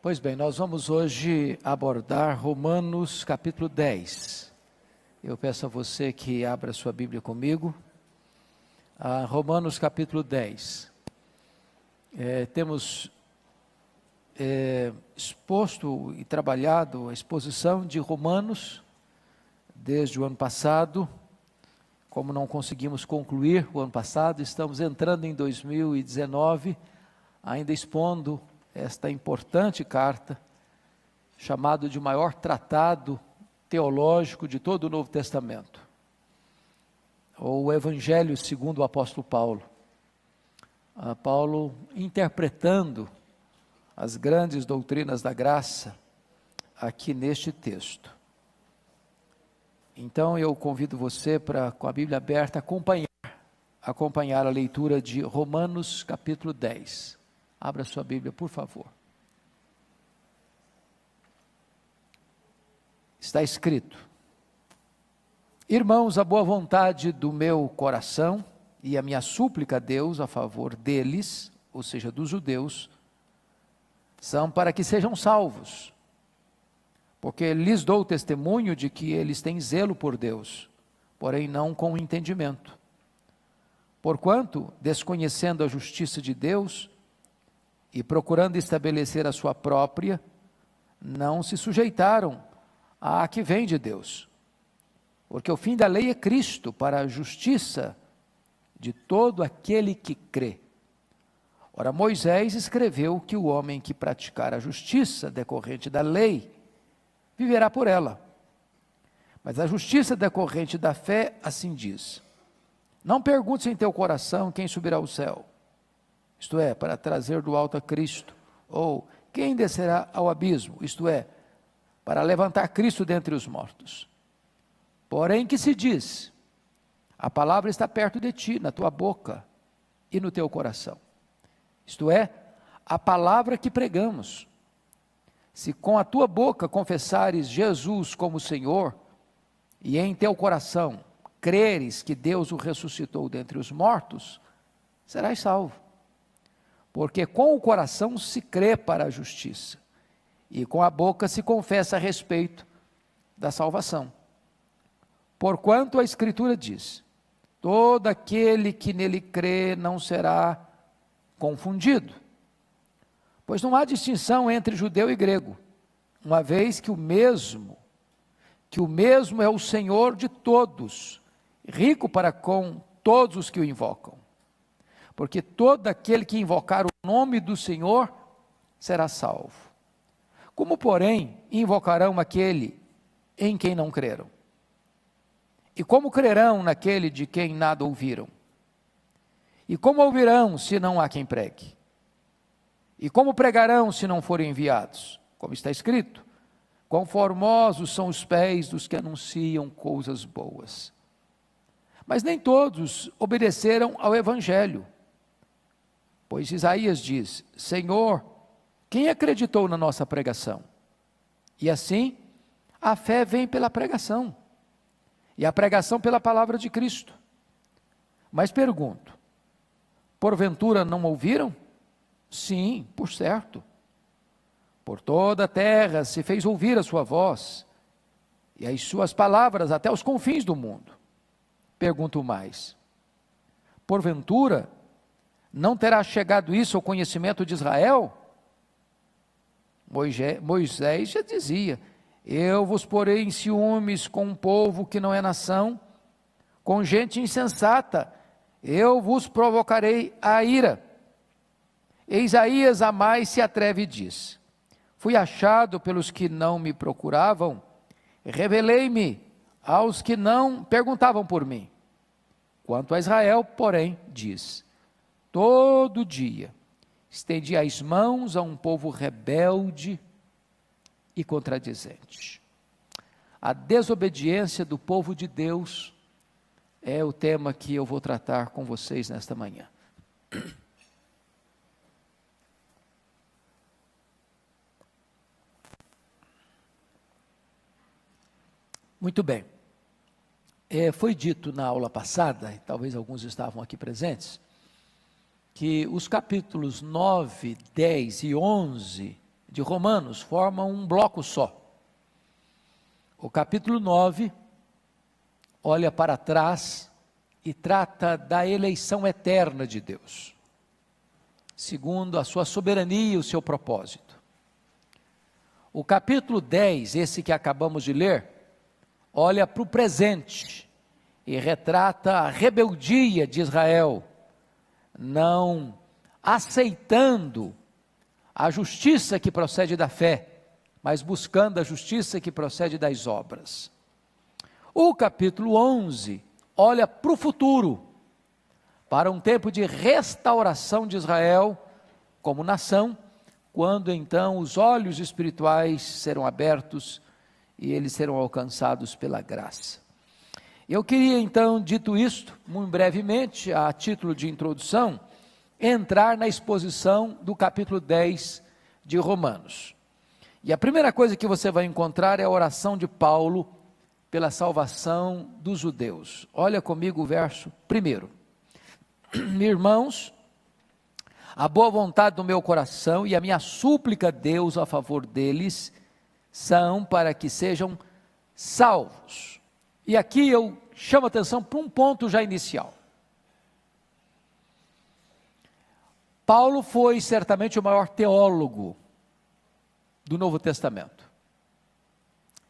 Pois bem, nós vamos hoje abordar Romanos capítulo 10. Eu peço a você que abra sua Bíblia comigo. Romanos capítulo 10. Temos exposto e trabalhado a exposição de Romanos desde o ano passado. Como não conseguimos concluir o ano passado, estamos entrando em 2019, ainda expondo esta importante carta, chamado de o maior tratado teológico de todo o Novo Testamento, ou o Evangelho segundo o apóstolo Paulo. Paulo interpretando as grandes doutrinas da graça aqui neste texto. Então eu convido você para, com a Bíblia aberta, acompanhar a leitura de Romanos capítulo 10. Abra sua Bíblia, por favor. Está escrito: Irmãos, a boa vontade do meu coração e a minha súplica a Deus a favor deles, ou seja, dos judeus, são para que sejam salvos, porque lhes dou testemunho de que eles têm zelo por Deus, porém não com entendimento. Porquanto, desconhecendo a justiça de Deus e procurando estabelecer a sua própria, não se sujeitaram à que vem de Deus. Porque o fim da lei é Cristo, para a justiça de todo aquele que crê. Ora, Moisés escreveu que o homem que praticar a justiça decorrente da lei, viverá por ela. Mas a justiça decorrente da fé, assim diz: não perguntes em teu coração quem subirá ao céu, isto é, para trazer do alto a Cristo, ou quem descerá ao abismo, isto é, para levantar Cristo dentre os mortos. Porém que se diz: a palavra está perto de ti, na tua boca e no teu coração. Isto é, a palavra que pregamos. Se com a tua boca confessares Jesus como Senhor, e em teu coração creres que Deus o ressuscitou dentre os mortos, serás salvo. Porque com o coração se crê para a justiça, e com a boca se confessa a respeito da salvação. Porquanto a Escritura diz: todo aquele que nele crê não será confundido. Pois não há distinção entre judeu e grego, uma vez que o mesmo é o Senhor de todos, rico para com todos os que o invocam. Porque todo aquele que invocar o nome do Senhor será salvo. Como, porém, invocarão aquele em quem não creram? E como crerão naquele de quem nada ouviram? E como ouvirão se não há quem pregue? E como pregarão se não forem enviados? Como está escrito: quão formosos são os pés dos que anunciam coisas boas. Mas nem todos obedeceram ao Evangelho. Pois Isaías diz: Senhor, quem acreditou na nossa pregação? E assim, a fé vem pela pregação, e a pregação pela palavra de Cristo. Mas pergunto: porventura não ouviram? Sim, por certo. Por toda a terra se fez ouvir a sua voz, e as suas palavras até os confins do mundo. Pergunto mais: porventura não terá chegado isso ao conhecimento de Israel? Moisés já dizia: eu vos porei em ciúmes com um povo que não é nação, com gente insensata, eu vos provocarei a ira. E Isaías a mais se atreve e diz: fui achado pelos que não me procuravam, revelei-me aos que não perguntavam por mim. Quanto a Israel, porém, diz: todo dia estendi as mãos a um povo rebelde e contradizente. A desobediência do povo de Deus é o tema que eu vou tratar com vocês nesta manhã. Muito bem. Foi dito na aula passada, e talvez alguns estavam aqui presentes, que os capítulos 9, 10 e 11 de Romanos formam um bloco só. O capítulo 9 olha para trás e trata da eleição eterna de Deus, segundo a sua soberania e o seu propósito. O capítulo 10, esse que acabamos de ler, olha para o presente e retrata a rebeldia de Israel, não aceitando a justiça que procede da fé, mas buscando a justiça que procede das obras. O capítulo 11 olha para o futuro, para um tempo de restauração de Israel como nação, quando então os olhos espirituais serão abertos e eles serão alcançados pela graça. Eu queria então, dito isto, muito brevemente, a título de introdução, entrar na exposição do capítulo 10 de Romanos. E a primeira coisa que você vai encontrar é a oração de Paulo pela salvação dos judeus. Olha comigo o verso 1. Irmãos, a boa vontade do meu coração e a minha súplica a Deus a favor deles são para que sejam salvos. E aqui eu chamo a atenção para um ponto já inicial. Paulo foi certamente o maior teólogo do Novo Testamento.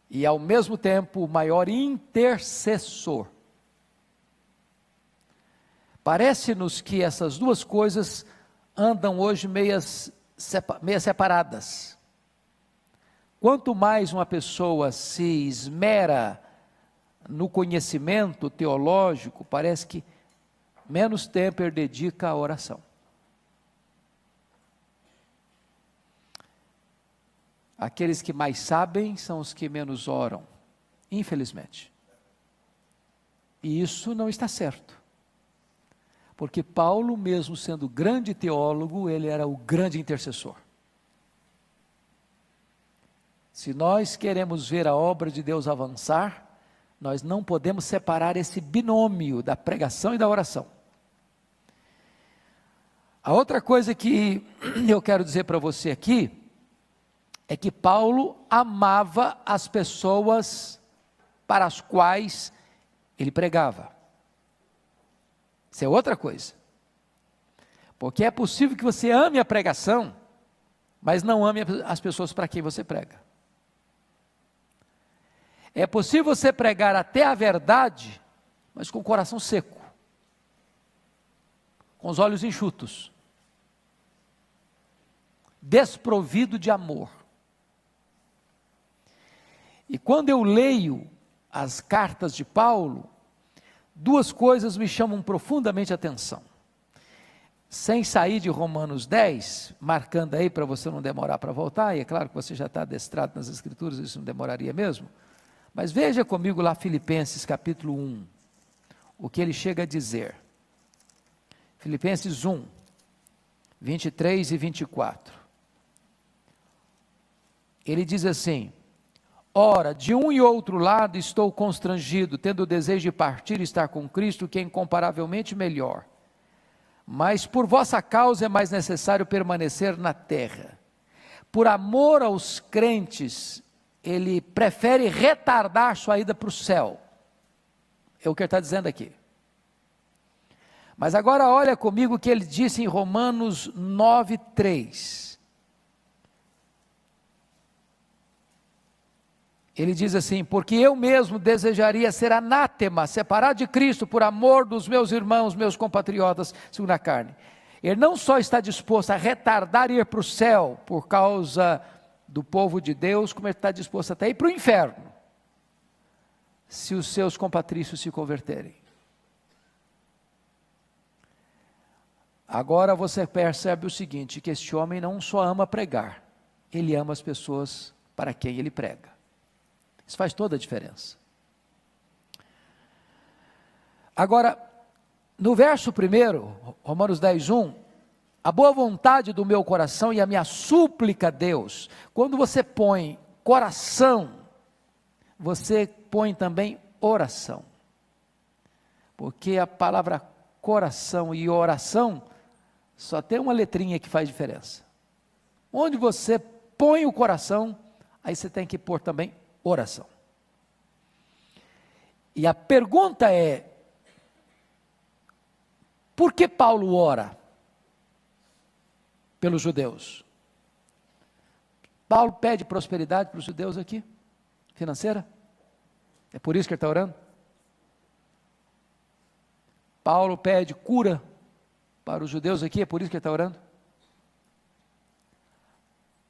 E ao mesmo tempo o maior intercessor. Parece-nos que essas duas coisas andam hoje meio separadas. Quanto mais uma pessoa se esmera no conhecimento teológico, parece que menos tempo ele dedica à oração. Aqueles que mais sabem são os que menos oram, infelizmente. E isso não está certo. Porque Paulo, mesmo sendo grande teólogo, ele era o grande intercessor. Se nós queremos ver a obra de Deus avançar, nós não podemos separar esse binômio da pregação e da oração. A outra coisa que eu quero dizer para você aqui, é que Paulo amava as pessoas para as quais ele pregava. Isso é outra coisa. Porque é possível que você ame a pregação, mas não ame as pessoas para quem você prega. É possível você pregar até a verdade, mas com o coração seco, com os olhos enxutos, desprovido de amor. E quando eu leio as cartas de Paulo, duas coisas me chamam profundamente a atenção. Sem sair de Romanos 10, marcando aí para você não demorar para voltar, e é claro que você já está adestrado nas Escrituras, isso não demoraria mesmo, mas veja comigo lá Filipenses capítulo 1, o que ele chega a dizer. Filipenses 1, 23 e 24. Ele diz assim: ora, de um e outro lado estou constrangido, tendo o desejo de partir e estar com Cristo, que é incomparavelmente melhor. Mas por vossa causa é mais necessário permanecer na terra. Por amor aos crentes, ele prefere retardar sua ida para o céu. É o que ele está dizendo aqui. Mas agora olha comigo o que ele disse em Romanos 9, 3. Ele diz assim: porque eu mesmo desejaria ser anátema, separado de Cristo, por amor dos meus irmãos, meus compatriotas, segundo a carne. Ele não só está disposto a retardar ir para o céu, por causa do povo de Deus, como ele está disposto até a ir para o inferno, se os seus compatrícios se converterem. Agora você percebe o seguinte, que este homem não só ama pregar, ele ama as pessoas para quem ele prega. Isso faz toda a diferença. Agora, no verso 1, Romanos 10, 1, a boa vontade do meu coração e a minha súplica a Deus. Quando você põe coração, você põe também oração. Porque a palavra coração e oração só tem uma letrinha que faz diferença. Onde você põe o coração, aí você tem que pôr também oração. E a pergunta é, por que Paulo ora pelos judeus? Paulo pede prosperidade para os judeus aqui, financeira? É por isso que ele está orando? Paulo pede cura para os judeus aqui, é por isso que ele está orando?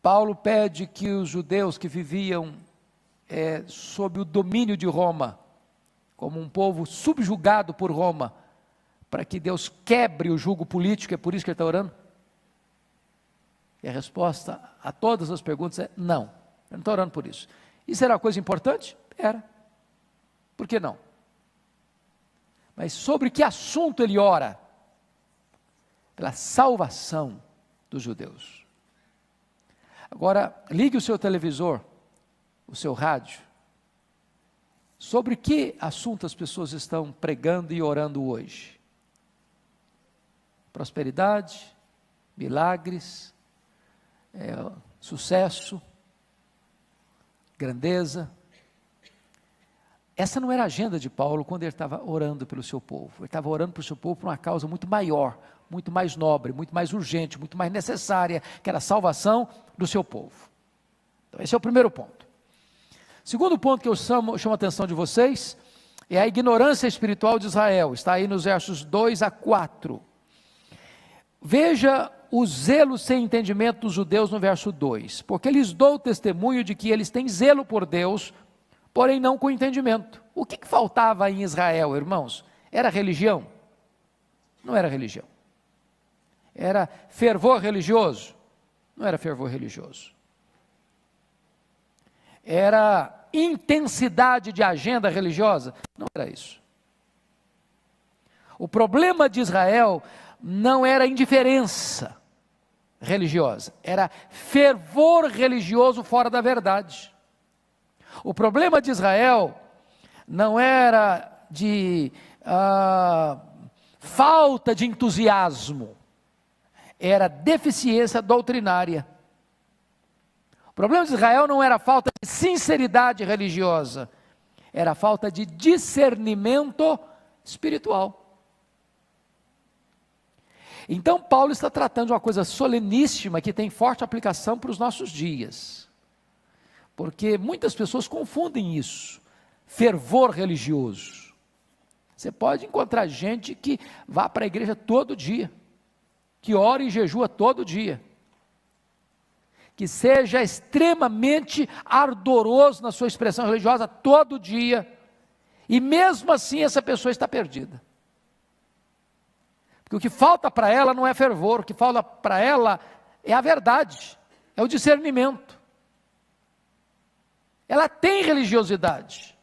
Paulo pede que os judeus que viviam sob o domínio de Roma, como um povo subjugado por Roma, para que Deus quebre o jugo político, é por isso que ele está orando? E a resposta a todas as perguntas é não, ele não está orando por isso. Isso era uma coisa importante? Era. Por que não? Mas sobre que assunto ele ora? Pela salvação dos judeus. Agora, ligue o seu televisor, o seu rádio. Sobre que assunto as pessoas estão pregando e orando hoje? Prosperidade, milagres, sucesso, grandeza. Essa não era a agenda de Paulo quando ele estava orando pelo seu povo. Ele estava orando pelo seu povo por uma causa muito maior, muito mais nobre, muito mais urgente, muito mais necessária, que era a salvação do seu povo. Então esse é o primeiro ponto. Segundo ponto que eu chamo a atenção de vocês, é a ignorância espiritual de Israel. Está aí nos versos 2 a 4. Veja o zelo sem entendimento dos judeus no verso 2. Porque lhes dou testemunho de que eles têm zelo por Deus, porém não com entendimento. O que faltava em Israel, irmãos? Era religião? Não era religião. Era fervor religioso? Não era fervor religioso. Era intensidade de agenda religiosa? Não era isso. O problema de Israel não era indiferença religiosa, era fervor religioso fora da verdade. O problema de Israel não era de falta de entusiasmo, era deficiência doutrinária. O problema de Israel não era falta de sinceridade religiosa, era falta de discernimento espiritual. Então Paulo está tratando de uma coisa soleníssima que tem forte aplicação para os nossos dias. Porque muitas pessoas confundem isso, fervor religioso. Você pode encontrar gente que vá para a igreja todo dia, que ora e jejua todo dia, que seja extremamente ardoroso na sua expressão religiosa todo dia, e mesmo assim essa pessoa está perdida. Porque o que falta para ela não é fervor, o que falta para ela é a verdade, é o discernimento. Ela tem religiosidade,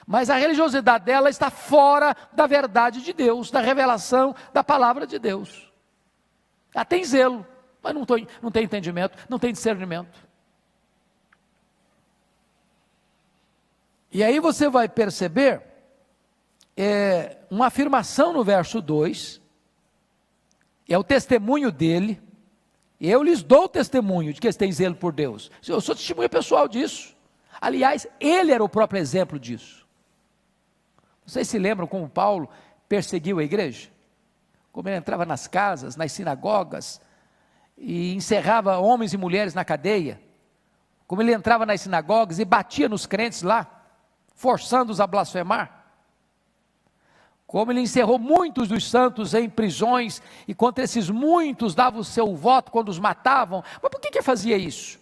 mas a religiosidade dela está fora da verdade de Deus, da revelação da palavra de Deus. Ela tem zelo, mas não tem entendimento, não tem discernimento. E aí você vai perceber uma afirmação no verso 2, é o testemunho dele. Eu lhes dou testemunho de que eles têm zelo por Deus. Eu sou testemunha pessoal disso. Aliás, ele era o próprio exemplo disso. Vocês se lembram como Paulo perseguiu a igreja? Como ele entrava nas casas, nas sinagogas, e encerrava homens e mulheres na cadeia. Como ele entrava nas sinagogas e batia nos crentes lá, forçando-os a blasfemar. Como ele encerrou muitos dos santos em prisões, e contra esses muitos dava o seu voto quando os matavam. Mas por que ele fazia isso?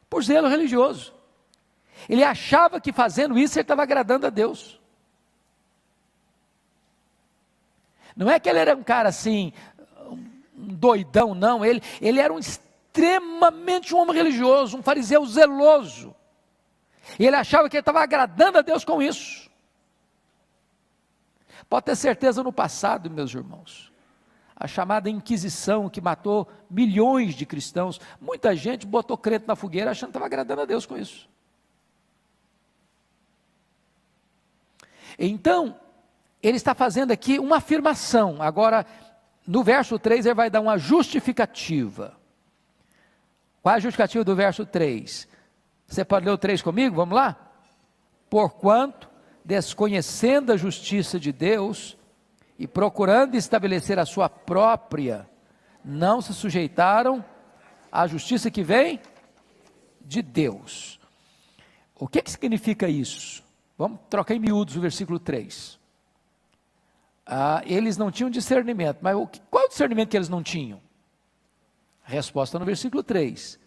Por zelo religioso. Ele achava que fazendo isso ele estava agradando a Deus. Não é que ele era um cara assim, um doidão, não. Ele era extremamente um homem religioso, um fariseu zeloso. E ele achava que ele estava agradando a Deus com isso. Pode ter certeza, no passado, meus irmãos, a chamada Inquisição, que matou milhões de cristãos, muita gente botou crente na fogueira achando que estava agradando a Deus com isso. Então, ele está fazendo aqui uma afirmação. Agora, no verso 3, ele vai dar uma justificativa. Qual é a justificativa do verso 3? Você pode ler o 3 comigo? Vamos lá? Porquanto, desconhecendo a justiça de Deus e procurando estabelecer a sua própria, não se sujeitaram à justiça que vem de Deus. O que significa isso? Vamos trocar em miúdos o versículo 3. Eles não tinham discernimento, mas qual é o discernimento que eles não tinham? Resposta no versículo 3.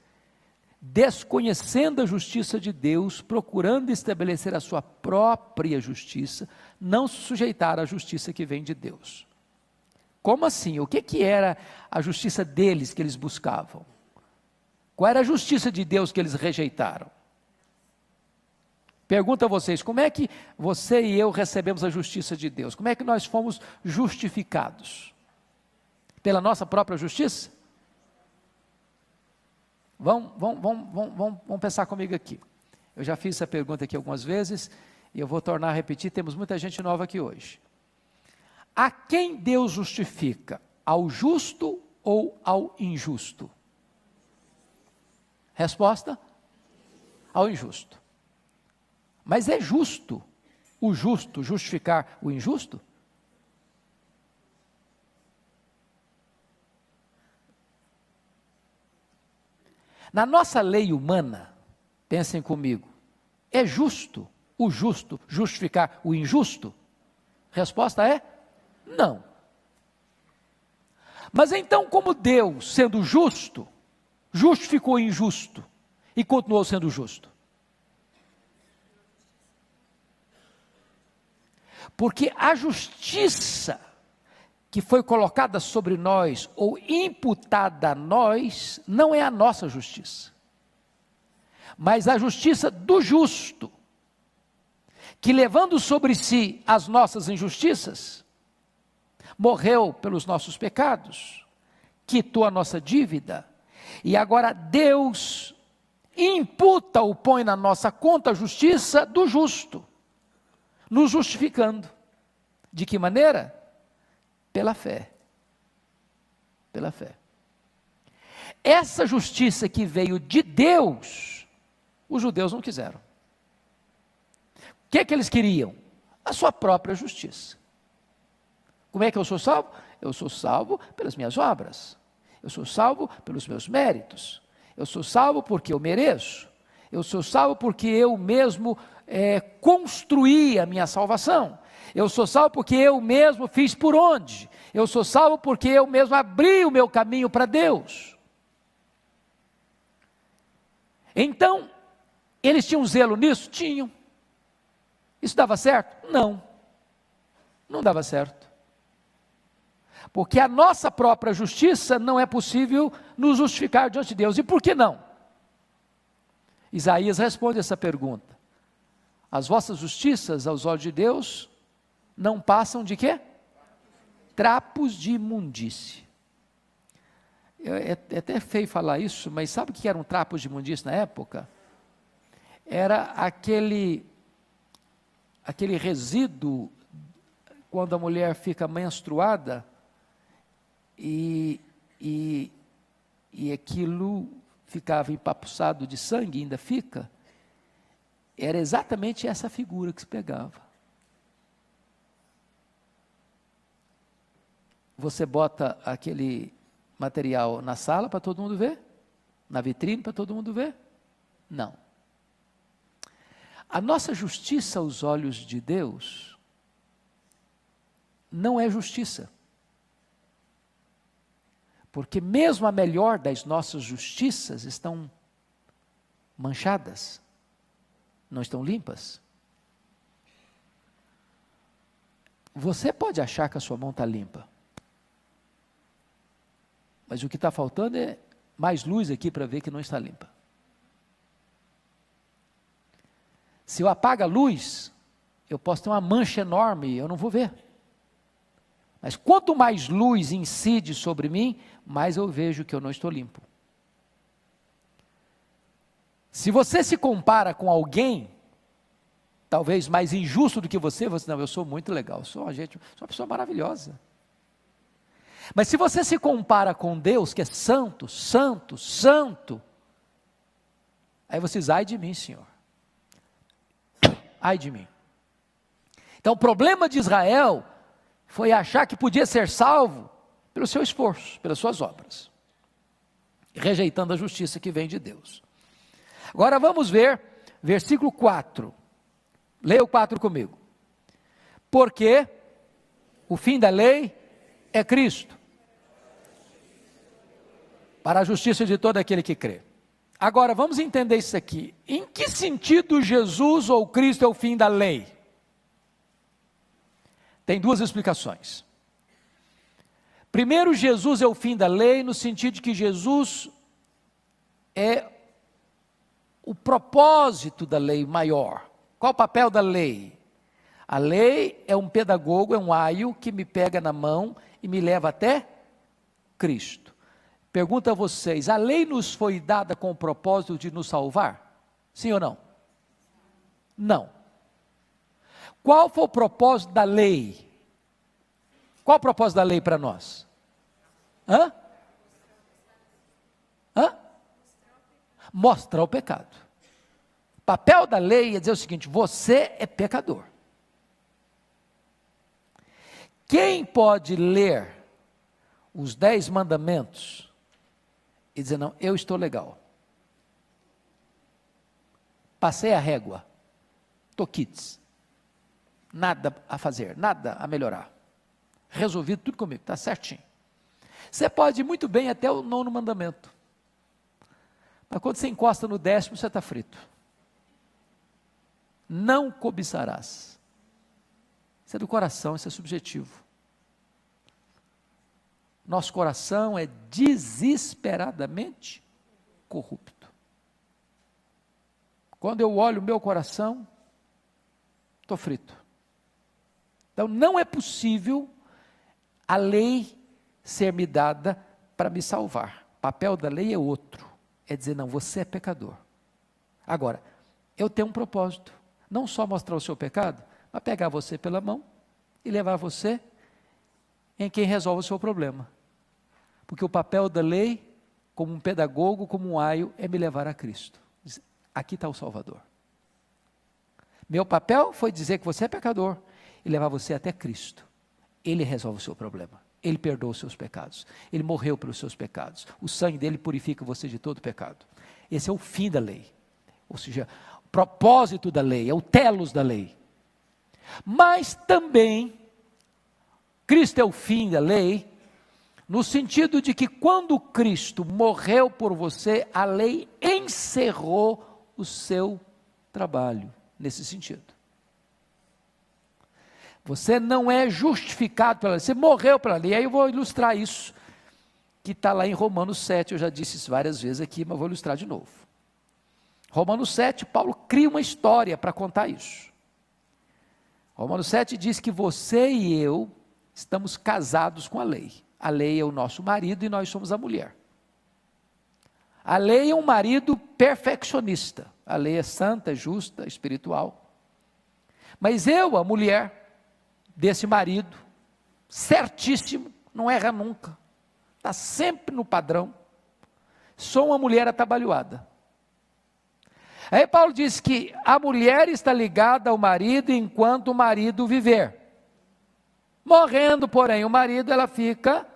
Desconhecendo a justiça de Deus, procurando estabelecer a sua própria justiça, não se sujeitaram à justiça que vem de Deus. Como assim? O que era a justiça deles que eles buscavam? Qual era a justiça de Deus que eles rejeitaram? Pergunto a vocês, como é que você e eu recebemos a justiça de Deus? Como é que nós fomos justificados? Pela nossa própria justiça? Vamos pensar comigo aqui. Eu já fiz essa pergunta aqui algumas vezes, e eu vou tornar a repetir, temos muita gente nova aqui hoje. A quem Deus justifica? Ao justo ou ao injusto? Resposta? Ao injusto. Mas é justo o justo justificar o injusto? Na nossa lei humana, pensem comigo, é justo o justo justificar o injusto? Resposta é não. Mas então, como Deus, sendo justo, justificou o injusto e continuou sendo justo? Porque a justiça que foi colocada sobre nós, ou imputada a nós, não é a nossa justiça, mas a justiça do justo, que levando sobre si as nossas injustiças, morreu pelos nossos pecados, quitou a nossa dívida, e agora Deus imputa ou põe na nossa conta a justiça do justo, nos justificando. De que maneira? Pela fé. Pela fé. Essa justiça que veio de Deus, os judeus não quiseram. O que é que eles queriam? A sua própria justiça. Como é que eu sou salvo? Eu sou salvo pelas minhas obras. Eu sou salvo pelos meus méritos. Eu sou salvo porque eu mereço. Eu sou salvo porque eu mesmo construí a minha salvação. Eu sou salvo porque eu mesmo fiz por onde. Eu sou salvo porque eu mesmo abri o meu caminho para Deus. Então, eles tinham zelo nisso? Tinham. Isso dava certo? Não. Não dava certo. Porque a nossa própria justiça não é possível nos justificar diante de Deus. E por que não? Isaías responde essa pergunta. As vossas justiças aos olhos de Deus não passam de quê? Trapos de imundície. É até feio falar isso, mas sabe o que eram trapos de imundície na época? Era aquele resíduo, quando a mulher fica menstruada, e aquilo ficava empapuçado de sangue, ainda fica. Era exatamente essa figura que se pegava. Você bota aquele material na sala para todo mundo ver? Na vitrine para todo mundo ver? Não. A nossa justiça aos olhos de Deus não é justiça. Porque mesmo a melhor das nossas justiças estão manchadas, não estão limpas. Você pode achar que a sua mão está limpa, mas o que está faltando é mais luz aqui para ver que não está limpa. Se eu apago a luz, eu posso ter uma mancha enorme e eu não vou ver. Mas quanto mais luz incide sobre mim, mais eu vejo que eu não estou limpo. Se você se compara com alguém, talvez mais injusto do que você não, eu sou muito legal, sou uma pessoa maravilhosa. Mas se você se compara com Deus, que é santo, santo, santo, Aí você diz, ai de mim, Senhor. Ai de mim. Então o problema de Israel foi achar que podia ser salvo pelo seu esforço, pelas suas obras, rejeitando a justiça que vem de Deus. Agora vamos ver, versículo 4, leia o 4 comigo. Porque o fim da lei é Cristo, para a justiça de todo aquele que crê. Agora vamos entender isso aqui, em que sentido Jesus ou Cristo é o fim da lei? Tem duas explicações. Primeiro, Jesus é o fim da lei, no sentido de que Jesus é o propósito da lei maior. Qual o papel da lei? A lei é um pedagogo, é um aio que me pega na mão e me leva até Cristo. Pergunto a vocês, a lei nos foi dada com o propósito de nos salvar? Sim ou não? Não. Qual foi o propósito da lei? Qual o propósito da lei para nós? Hã? Mostrar o pecado. O papel da lei é dizer o seguinte, você é pecador. Quem pode ler os 10 mandamentos e dizer, não, eu estou legal. Passei a régua. Estou quites. Nada a fazer, nada a melhorar. Resolvido tudo comigo, está certinho. Você pode ir muito bem até o 9º mandamento. Mas quando você encosta no 10º, você está frito. Não cobiçarás. Isso é do coração, isso é subjetivo. Nosso coração é desesperadamente corrupto. Quando eu olho o meu coração, estou frito. Então não é possível a lei ser me dada para me salvar. O papel da lei é outro. É dizer, não, você é pecador. Agora, eu tenho um propósito. Não só mostrar o seu pecado, mas pegar você pela mão e levar você em quem resolve o seu problema. Porque o papel da lei, como um pedagogo, como um aio, é me levar a Cristo. Aqui está o Salvador. Meu papel foi dizer que você é pecador e levar você até Cristo. Ele resolve o seu problema. Ele perdoa os seus pecados. Ele morreu pelos seus pecados. O sangue dele purifica você de todo pecado. Esse é o fim da lei. Ou seja, o propósito da lei, é o telos da lei. Mas também, Cristo é o fim da lei, no sentido de que quando Cristo morreu por você, a lei encerrou o seu trabalho, nesse sentido. Você não é justificado pela lei, você morreu pela lei. E aí eu vou ilustrar isso, que está lá em Romanos 7, eu já disse isso várias vezes aqui, mas vou ilustrar de novo. Romanos 7, Paulo cria uma história para contar isso. Romanos 7 diz que você e eu estamos casados com a lei. A lei é o nosso marido e nós somos a mulher. A lei é um marido perfeccionista. A lei é santa, justa, espiritual. Mas eu, a mulher desse marido, certíssimo, não erra nunca, está sempre no padrão, sou uma mulher atabalhoada. Aí Paulo diz que a mulher está ligada ao marido enquanto o marido viver. Morrendo, porém, o marido, ela fica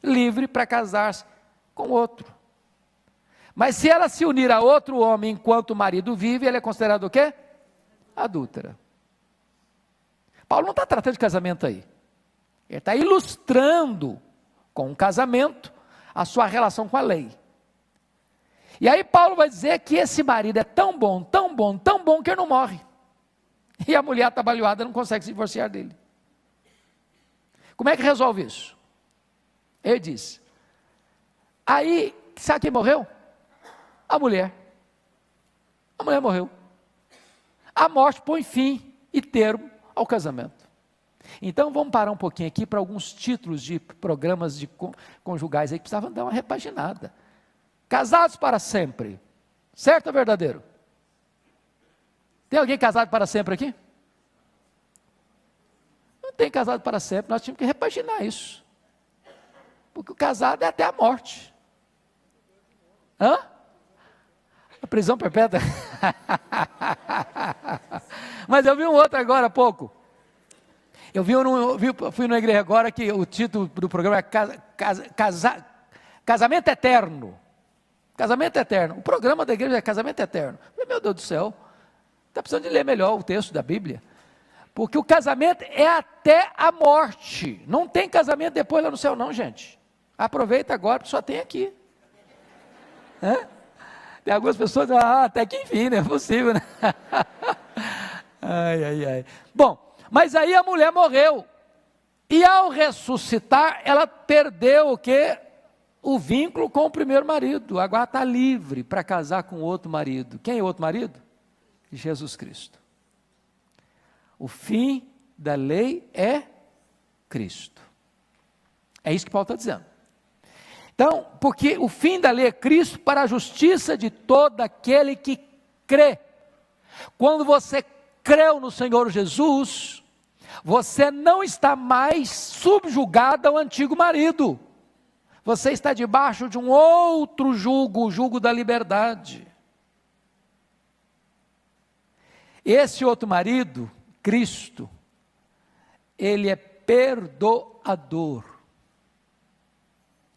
livre para casar-se com outro. Mas se ela se unir a outro homem enquanto o marido vive, ela é considerada o quê? Adúltera. Paulo não está tratando de casamento aí. Ele está ilustrando com o casamento a sua relação com a lei. E aí Paulo vai dizer que esse marido é tão bom, tão bom, tão bom que ele não morre. E a mulher atabalhoada não consegue se divorciar dele. Como é que resolve isso? Ele diz, aí, sabe quem morreu? A mulher. A mulher morreu. A morte põe fim e termo ao casamento. Então vamos parar um pouquinho aqui para alguns títulos de programas de conjugais aí que precisavam dar uma repaginada. Casados para sempre. Certo ou verdadeiro? Tem alguém casado para sempre aqui? Não tem casado para sempre, nós tínhamos que repaginar isso. Porque o casado é até a morte. Hã? A prisão perpétua. Mas eu vi um outro agora há pouco. Fui numa igreja agora que o título do programa é Casamento Eterno. Casamento Eterno. O programa da igreja é Casamento Eterno. Meu Deus do céu, está precisando de ler melhor o texto da Bíblia. Porque o casamento é até a morte. Não tem casamento depois lá no céu não, gente. Aproveita agora, porque só tem aqui. Tem algumas pessoas, até que enfim, não é possível, né? Ai. Bom, mas aí a mulher morreu. E ao ressuscitar, ela perdeu o quê? O vínculo com o primeiro marido. Agora está livre para casar com outro marido. Quem é o outro marido? Jesus Cristo. O fim da lei é Cristo. É isso que Paulo está dizendo. Então, porque o fim da lei é Cristo para a justiça de todo aquele que crê. Quando você creu no Senhor Jesus, você não está mais subjugado ao antigo marido. Você está debaixo de um outro jugo, o jugo da liberdade. Esse outro marido, Cristo, ele é perdoador.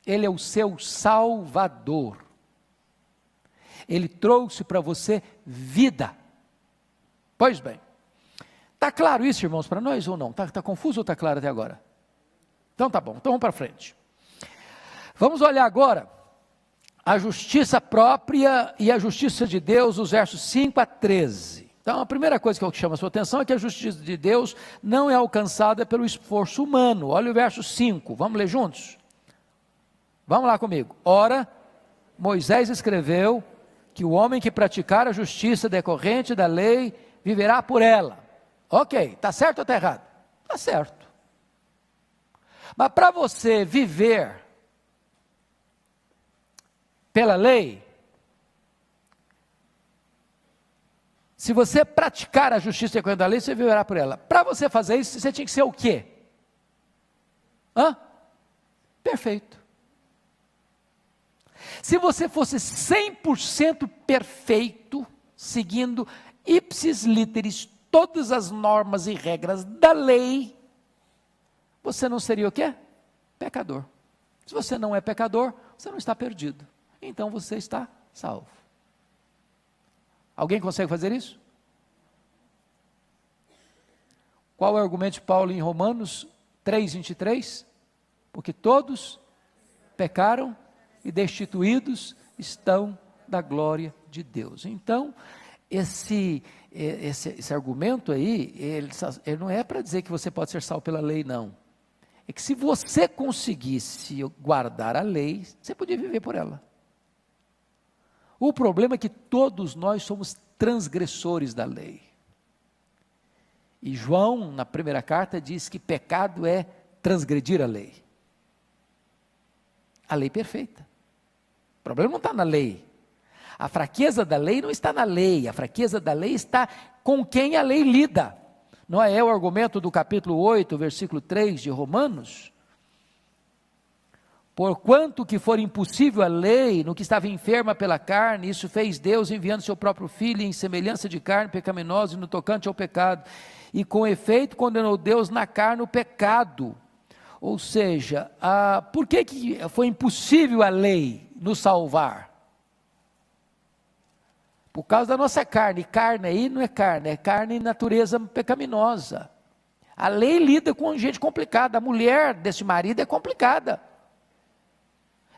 Ele é o seu Salvador. Ele trouxe para você vida. Pois bem, está claro isso, irmãos, para nós ou não? Está confuso ou está claro até agora? Então tá bom, então vamos para frente. Vamos olhar agora a justiça própria e a justiça de Deus, os versos 5 a 13. Então a primeira coisa que eu chamo a sua atenção é que a justiça de Deus não é alcançada pelo esforço humano. Olha o verso 5, vamos ler juntos? Vamos lá comigo. Ora, Moisés escreveu que o homem que praticar a justiça decorrente da lei viverá por ela. Ok, está certo ou está errado? Está certo. Mas para você viver pela lei, se você praticar a justiça decorrente da lei, você viverá por ela. Para você fazer isso, você tinha que ser o quê? Perfeito. Se você fosse 100% perfeito, seguindo ipsis literis todas as normas e regras da lei, você não seria o quê? Pecador. Se você não é pecador, você não está perdido. Então você está salvo. Alguém consegue fazer isso? Qual é o argumento de Paulo em Romanos 3:23? Porque todos pecaram e destituídos estão da glória de Deus. Então, esse argumento aí, ele não é para dizer que você pode ser salvo pela lei, não. É que se você conseguisse guardar a lei, você podia viver por ela. O problema é que todos nós somos transgressores da lei. E João, na primeira carta, diz que pecado é transgredir a lei. A lei perfeita. O problema não está na lei. A fraqueza da lei não está na lei. A fraqueza da lei está com quem a lei lida. Não é o argumento do capítulo 8, versículo 3 de Romanos? Porquanto que for impossível a lei, no que estava enferma pela carne, isso fez Deus enviando seu próprio Filho em semelhança de carne pecaminosa e no tocante ao pecado. E com efeito condenou Deus na carne o pecado. Ou seja, por que foi impossível a lei nos salvar? Por causa da nossa carne. Carne aí não é carne e natureza pecaminosa. A lei lida com gente complicada. A mulher desse marido é complicada.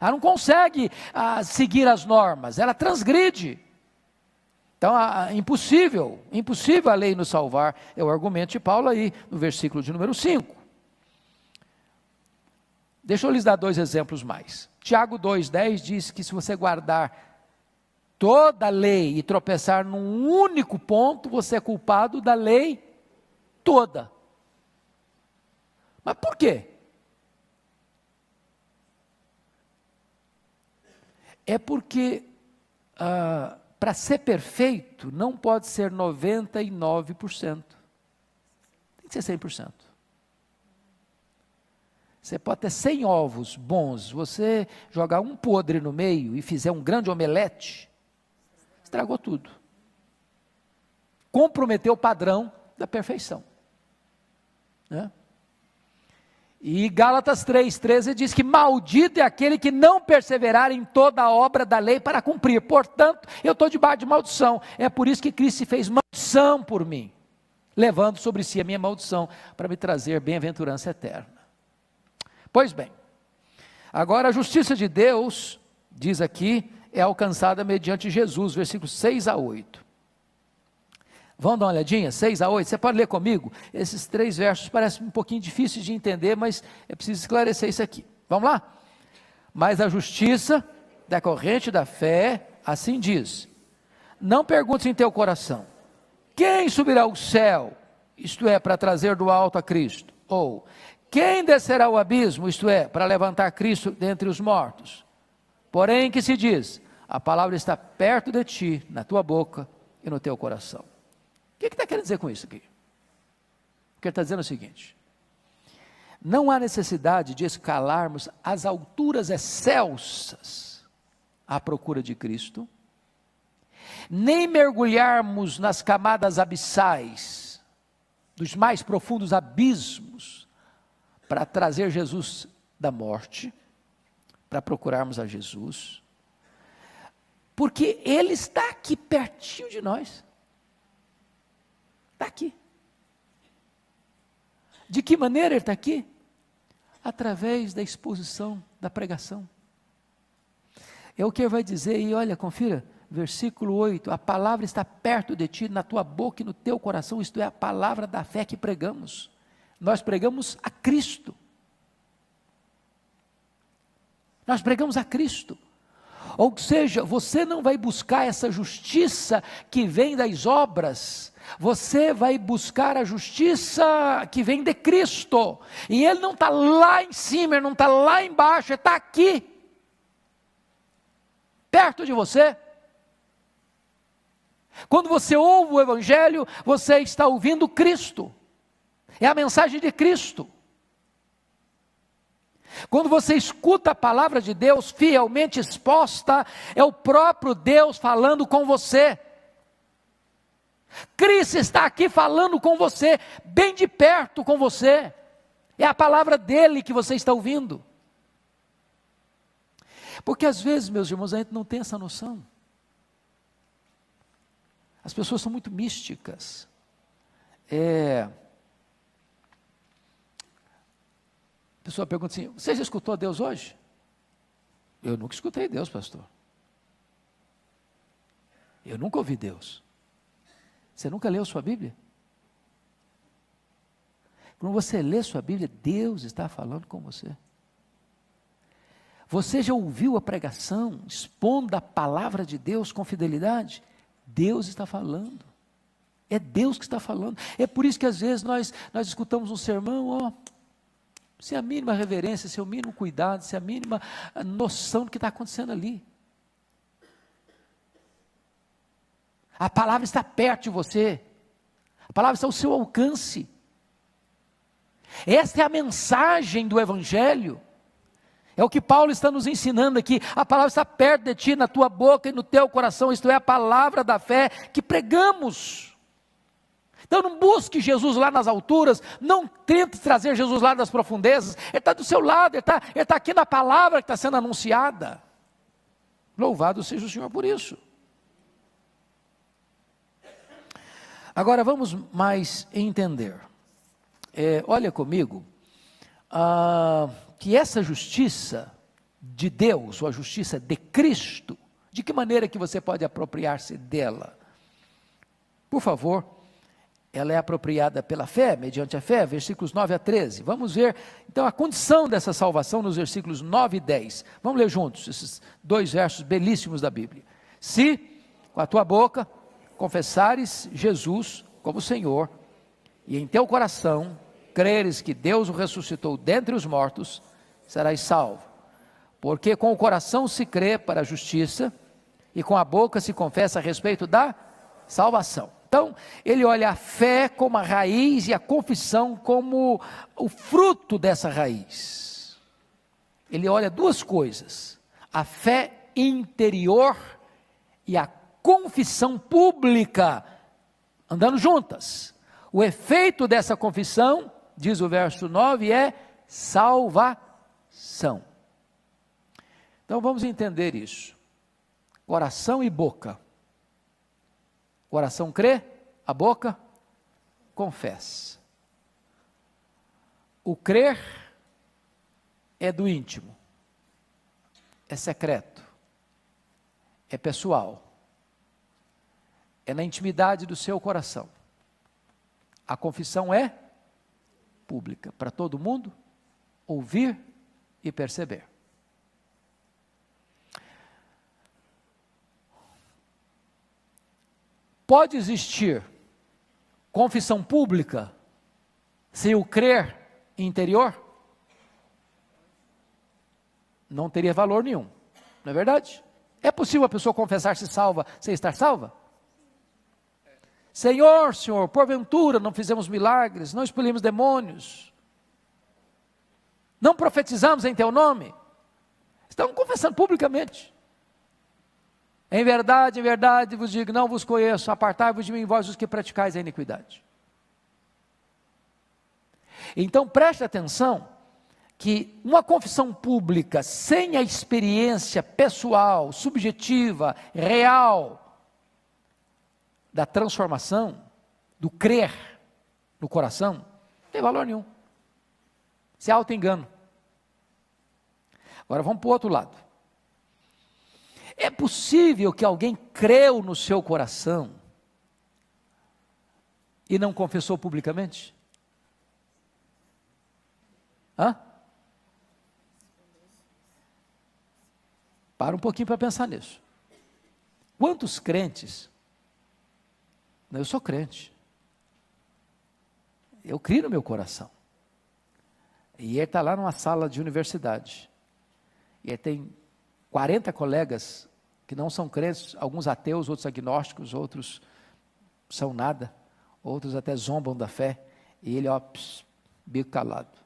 Ela não consegue seguir as normas, ela transgride. Então, impossível a lei nos salvar, é o argumento de Paulo aí, no versículo de número 5. Deixa eu lhes dar 2 exemplos mais. Tiago 2,10 diz que se você guardar toda a lei e tropeçar num único ponto, você é culpado da lei toda. Mas por quê? É porque para ser perfeito não pode ser 99%, tem que ser 100%. Você pode ter 100 ovos bons, você jogar um podre no meio e fizer um grande omelete, estragou tudo. Comprometeu o padrão da perfeição, né? E Gálatas 3,13 diz que maldito é aquele que não perseverar em toda a obra da lei para cumprir. Portanto, eu estou debaixo de maldição. É por isso que Cristo se fez maldição por mim, levando sobre si a minha maldição, para me trazer bem-aventurança eterna. Pois bem, agora a justiça de Deus, diz aqui, é alcançada mediante Jesus, versículos 6 a 8. Vamos dar uma olhadinha, 6 a 8, você pode ler comigo? Esses 3 versos parecem um pouquinho difíceis de entender, mas é preciso esclarecer isso aqui. Vamos lá? Mas a justiça decorrente da fé, assim diz: não perguntes em teu coração, quem subirá ao céu, isto é, para trazer do alto a Cristo? Ou, quem descerá ao abismo, isto é, para levantar Cristo dentre os mortos? Porém, que se diz, a palavra está perto de ti, na tua boca e no teu coração. O que está querendo dizer com isso aqui? O que ele está dizendo é o seguinte: não há necessidade de escalarmos as alturas excelsas à procura de Cristo, nem mergulharmos nas camadas abissais, dos mais profundos abismos, para trazer Jesus da morte, para procurarmos a Jesus, porque Ele está aqui pertinho de nós. Está aqui. De que maneira Ele está aqui? Através da exposição, da pregação. É o que Ele vai dizer, e olha, confira, versículo 8, a palavra está perto de ti, na tua boca e no teu coração, isto é, a palavra da fé que pregamos. Nós pregamos a Cristo. Nós pregamos a Cristo. Ou seja, você não vai buscar essa justiça que vem das obras, você vai buscar a justiça que vem de Cristo, e Ele não está lá em cima, Ele não está lá embaixo, Ele está aqui, perto de você. Quando você ouve o Evangelho, você está ouvindo Cristo, é a mensagem de Cristo. Quando você escuta a palavra de Deus fielmente exposta, é o próprio Deus falando com você. Cristo está aqui falando com você, bem de perto com você. É a palavra dele que você está ouvindo. Porque às vezes, meus irmãos, a gente não tem essa noção. As pessoas são muito místicas. A pessoa pergunta assim: você já escutou Deus hoje? Eu nunca escutei Deus, pastor. Eu nunca ouvi Deus. Você nunca leu sua Bíblia? Quando você lê sua Bíblia, Deus está falando com você. Você já ouviu a pregação expondo a palavra de Deus com fidelidade? Deus está falando. É Deus que está falando. É por isso que às vezes nós escutamos um sermão, sem a mínima reverência, sem o mínimo cuidado, sem a mínima noção do que está acontecendo ali. A palavra está perto de você, a palavra está ao seu alcance. Esta é a mensagem do Evangelho, é o que Paulo está nos ensinando aqui. A palavra está perto de ti, na tua boca e no teu coração, isto é, a palavra da fé que pregamos. Então não busque Jesus lá nas alturas, não tente trazer Jesus lá das profundezas, Ele está do seu lado, Ele está aqui na palavra que está sendo anunciada. Louvado seja o Senhor por isso. Agora vamos mais entender. Olha comigo, que essa justiça de Deus, ou a justiça de Cristo, de que maneira que você pode apropriar-se dela? Por favor, ela é apropriada pela fé, mediante a fé, versículos 9 a 13. Vamos ver, então, a condição dessa salvação nos versículos 9 e 10. Vamos ler juntos, esses 2 versos belíssimos da Bíblia. Se, com a tua boca, confessares Jesus como Senhor, e em teu coração creres que Deus o ressuscitou dentre os mortos, serás salvo. Porque com o coração se crê para a justiça, e com a boca se confessa a respeito da salvação. Então, ele olha a fé como a raiz e a confissão como o fruto dessa raiz. Ele olha 2 coisas: a fé interior e a confissão pública, andando juntas. O efeito dessa confissão, diz o verso 9, é salvação. Então vamos entender isso. Coração e boca. Coração crê, a boca confessa. O crer é do íntimo, é secreto, é pessoal, é na intimidade do seu coração. A confissão é pública, para todo mundo ouvir e perceber. Pode existir confissão pública sem o crer interior? Não teria valor nenhum, não é verdade? É possível a pessoa confessar-se salva sem estar salva? Senhor, porventura não fizemos milagres, não expelimos demônios, não profetizamos em teu nome? Estão confessando publicamente. Em verdade vos digo, não vos conheço, apartai-vos de mim, vós os que praticais a iniquidade. Então preste atenção, que uma confissão pública, sem a experiência pessoal, subjetiva, real, da transformação, do crer no coração, não tem valor nenhum. Isso é auto-engano. Agora vamos para o outro lado. É possível que alguém creu no seu coração e não confessou publicamente? Hã? Para um pouquinho para pensar nisso. Quantos crentes? Eu sou crente. Eu crio no meu coração. E ele está lá numa sala de universidade. E ele tem 40 colegas que não são crentes, alguns ateus, outros agnósticos, outros são nada, outros até zombam da fé. E ele, bico calado.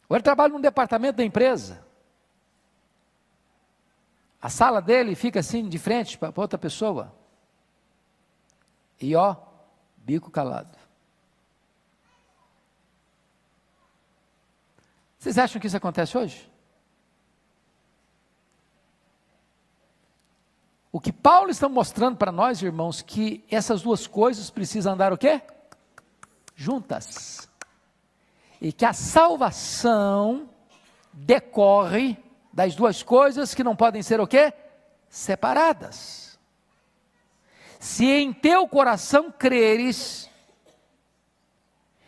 Ou ele trabalha num departamento da empresa. A sala dele fica assim, de frente para outra pessoa. E bico calado. Vocês acham que isso acontece hoje? O que Paulo está mostrando para nós, irmãos, que essas duas coisas precisam andar o quê? Juntas. E que a salvação decorre das duas coisas que não podem ser o quê? Separadas. Se em teu coração creres,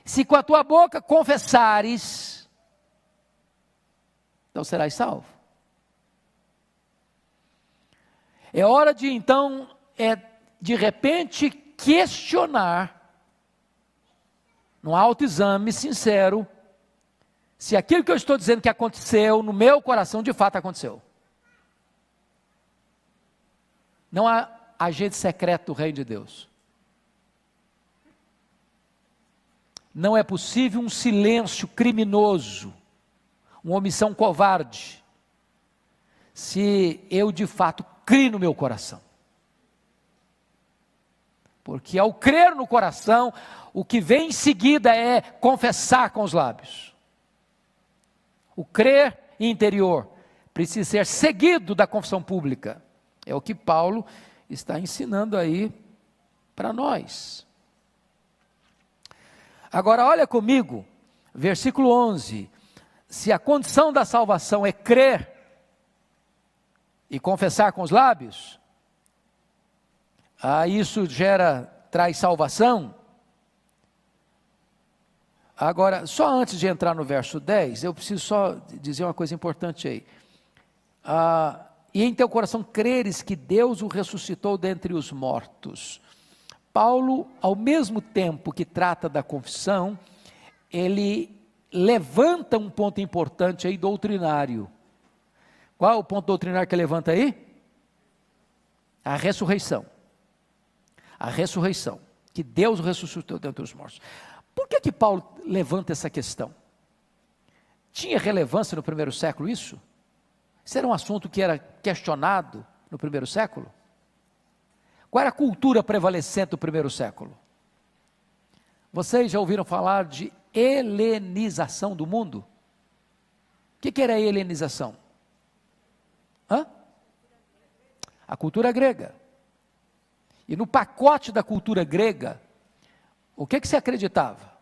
se com a tua boca confessares, então serás salvo. É hora de então, de repente, questionar, num autoexame sincero, se aquilo que eu estou dizendo que aconteceu no meu coração, de fato aconteceu. Não há agente secreto do reino de Deus. Não é possível um silêncio criminoso, uma omissão covarde, se eu de fato crio no meu coração. Porque ao crer no coração, o que vem em seguida é confessar com os lábios. O crer interior precisa ser seguido da confissão pública. É o que Paulo está ensinando aí para nós. Agora olha comigo, versículo 11. Se a condição da salvação é crer e confessar com os lábios, isso traz salvação. Agora, só antes de entrar no verso 10, eu preciso só dizer uma coisa importante aí. E em teu coração creres que Deus o ressuscitou dentre os mortos. Paulo, ao mesmo tempo que trata da confissão, ele levanta um ponto importante aí doutrinário. Qual é o ponto doutrinário que ele levanta aí? A ressurreição. A ressurreição, que Deus ressuscitou dentre os mortos. Por que Paulo levanta essa questão? Tinha relevância no primeiro século isso? Esse era um assunto que era questionado no primeiro século. Qual era a cultura prevalecente do primeiro século? Vocês já ouviram falar de helenização do mundo? O que era a helenização? A cultura grega. E no pacote da cultura grega, o que se acreditava?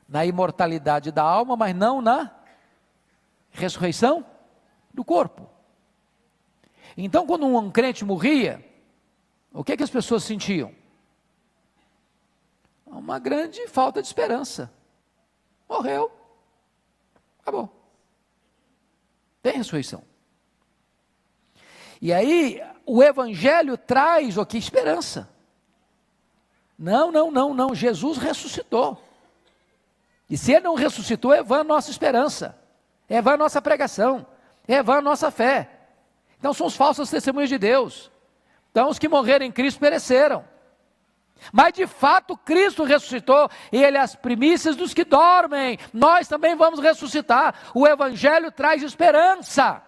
Na imortalidade da alma, mas não na ressurreição do corpo. Então, quando um crente morria, o que as pessoas sentiam? Uma grande falta de esperança. Morreu. Acabou. Tem ressurreição. E aí, o Evangelho traz aqui esperança. Não, Jesus ressuscitou. E se Ele não ressuscitou, é vã a nossa esperança, é vã a nossa pregação, é vã a nossa fé. Então são os falsos testemunhos de Deus. Então os que morreram em Cristo pereceram. Mas de fato Cristo ressuscitou, e Ele é as primícias dos que dormem. Nós também vamos ressuscitar. O Evangelho traz esperança.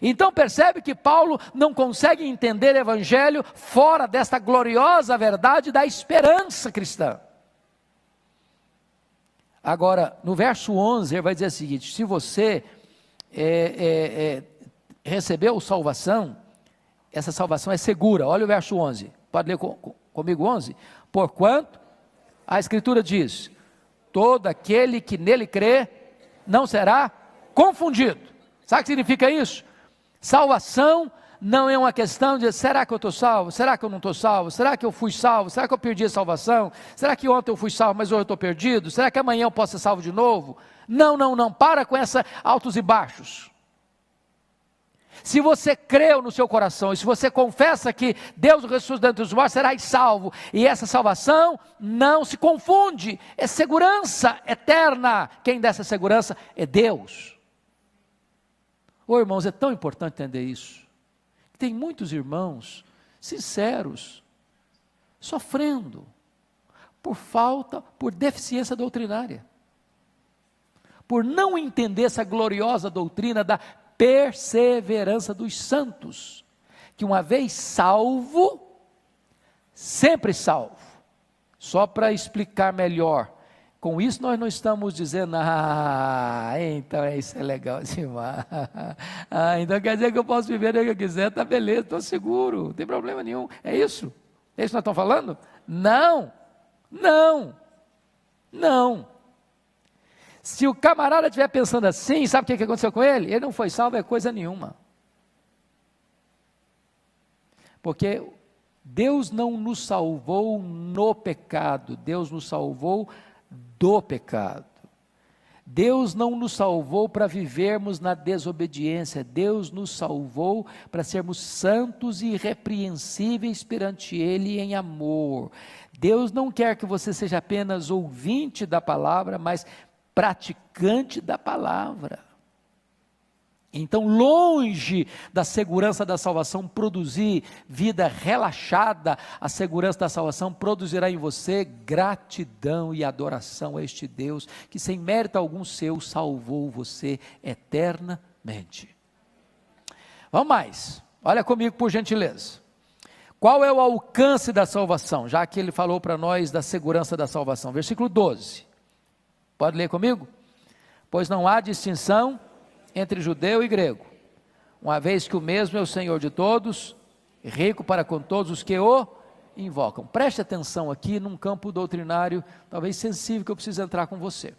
Então percebe que Paulo não consegue entender o Evangelho fora desta gloriosa verdade da esperança cristã. Agora, no verso 11, ele vai dizer o seguinte: se você recebeu salvação, essa salvação é segura. Olha o verso 11, pode ler comigo 11? Porquanto, a Escritura diz, todo aquele que nele crê, não será confundido. Sabe o que significa isso? Salvação não é uma questão de, será que eu estou salvo? Será que eu não estou salvo? Será que eu fui salvo? Será que eu perdi a salvação? Será que ontem eu fui salvo, mas hoje eu estou perdido? Será que amanhã eu posso ser salvo de novo? Não, para com essa altos e baixos. Se você creu no seu coração, e se você confessa que Deus ressuscitou dentre os mortos, serás salvo. E essa salvação não se confunde, é segurança eterna. Quem dá essa segurança é Deus. Irmãos, é tão importante entender isso. Tem muitos irmãos sinceros, sofrendo por deficiência doutrinária, por não entender essa gloriosa doutrina da perseverança dos santos, que uma vez salvo, sempre salvo. Só para explicar melhor, com isso nós não estamos dizendo, então isso é legal demais, então quer dizer que eu posso viver o que eu quiser, tá beleza, estou seguro, não tem problema nenhum, é isso? É isso que nós estamos falando? Não. Se o camarada estiver pensando assim, sabe o que aconteceu com ele? Ele não foi salvo, é coisa nenhuma. Porque Deus não nos salvou no pecado, Deus nos salvou do pecado. Deus não nos salvou para vivermos na desobediência, Deus nos salvou para sermos santos e irrepreensíveis perante Ele em amor. Deus não quer que você seja apenas ouvinte da palavra, mas praticante da palavra. Então, longe da segurança da salvação produzir vida relaxada, a segurança da salvação produzirá em você gratidão e adoração a este Deus, que sem mérito algum seu, salvou você eternamente. Vamos mais, olha comigo por gentileza. Qual é o alcance da salvação? Já que ele falou para nós da segurança da salvação. Versículo 12, pode ler comigo? Pois não há distinção entre judeu e grego, uma vez que o mesmo é o Senhor de todos, rico para com todos os que o invocam. Preste atenção aqui num campo doutrinário, talvez sensível, que eu preciso entrar com você.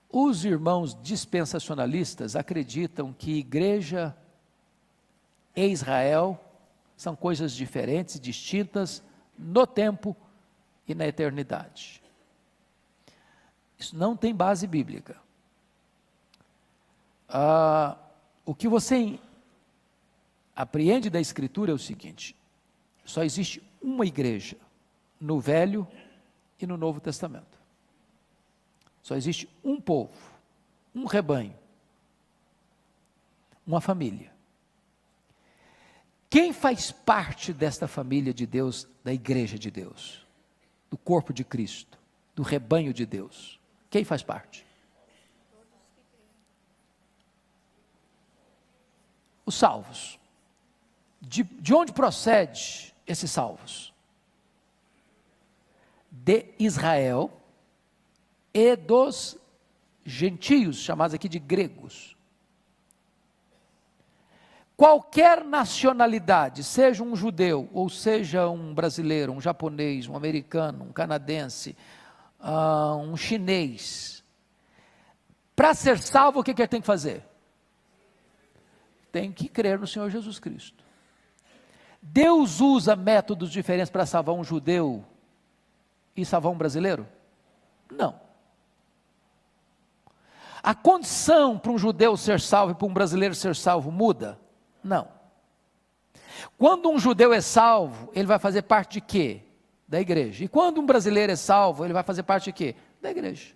Os irmãos dispensacionalistas acreditam que igreja e Israel são coisas diferentes e distintas no tempo e na eternidade. Isso não tem base bíblica. O que você apreende da Escritura é o seguinte: só existe uma igreja no Velho e no Novo Testamento. Só existe um povo, um rebanho, uma família. Quem faz parte desta família de Deus, da igreja de Deus, do corpo de Cristo, do rebanho de Deus? Quem faz parte? os salvos. De onde procede esses salvos? De Israel e dos gentios, chamados aqui de gregos. Qualquer nacionalidade, seja um judeu, ou seja um brasileiro, um japonês, um americano, um canadense, um chinês, para ser salvo, o que ele tem que fazer? Tem que crer no Senhor Jesus Cristo. Deus usa métodos diferentes para salvar um judeu e salvar um brasileiro? Não. A condição para um judeu ser salvo e para um brasileiro ser salvo muda? Não. Quando um judeu é salvo, ele vai fazer parte de quê? Da igreja. E quando um brasileiro é salvo, ele vai fazer parte de quê? Da igreja.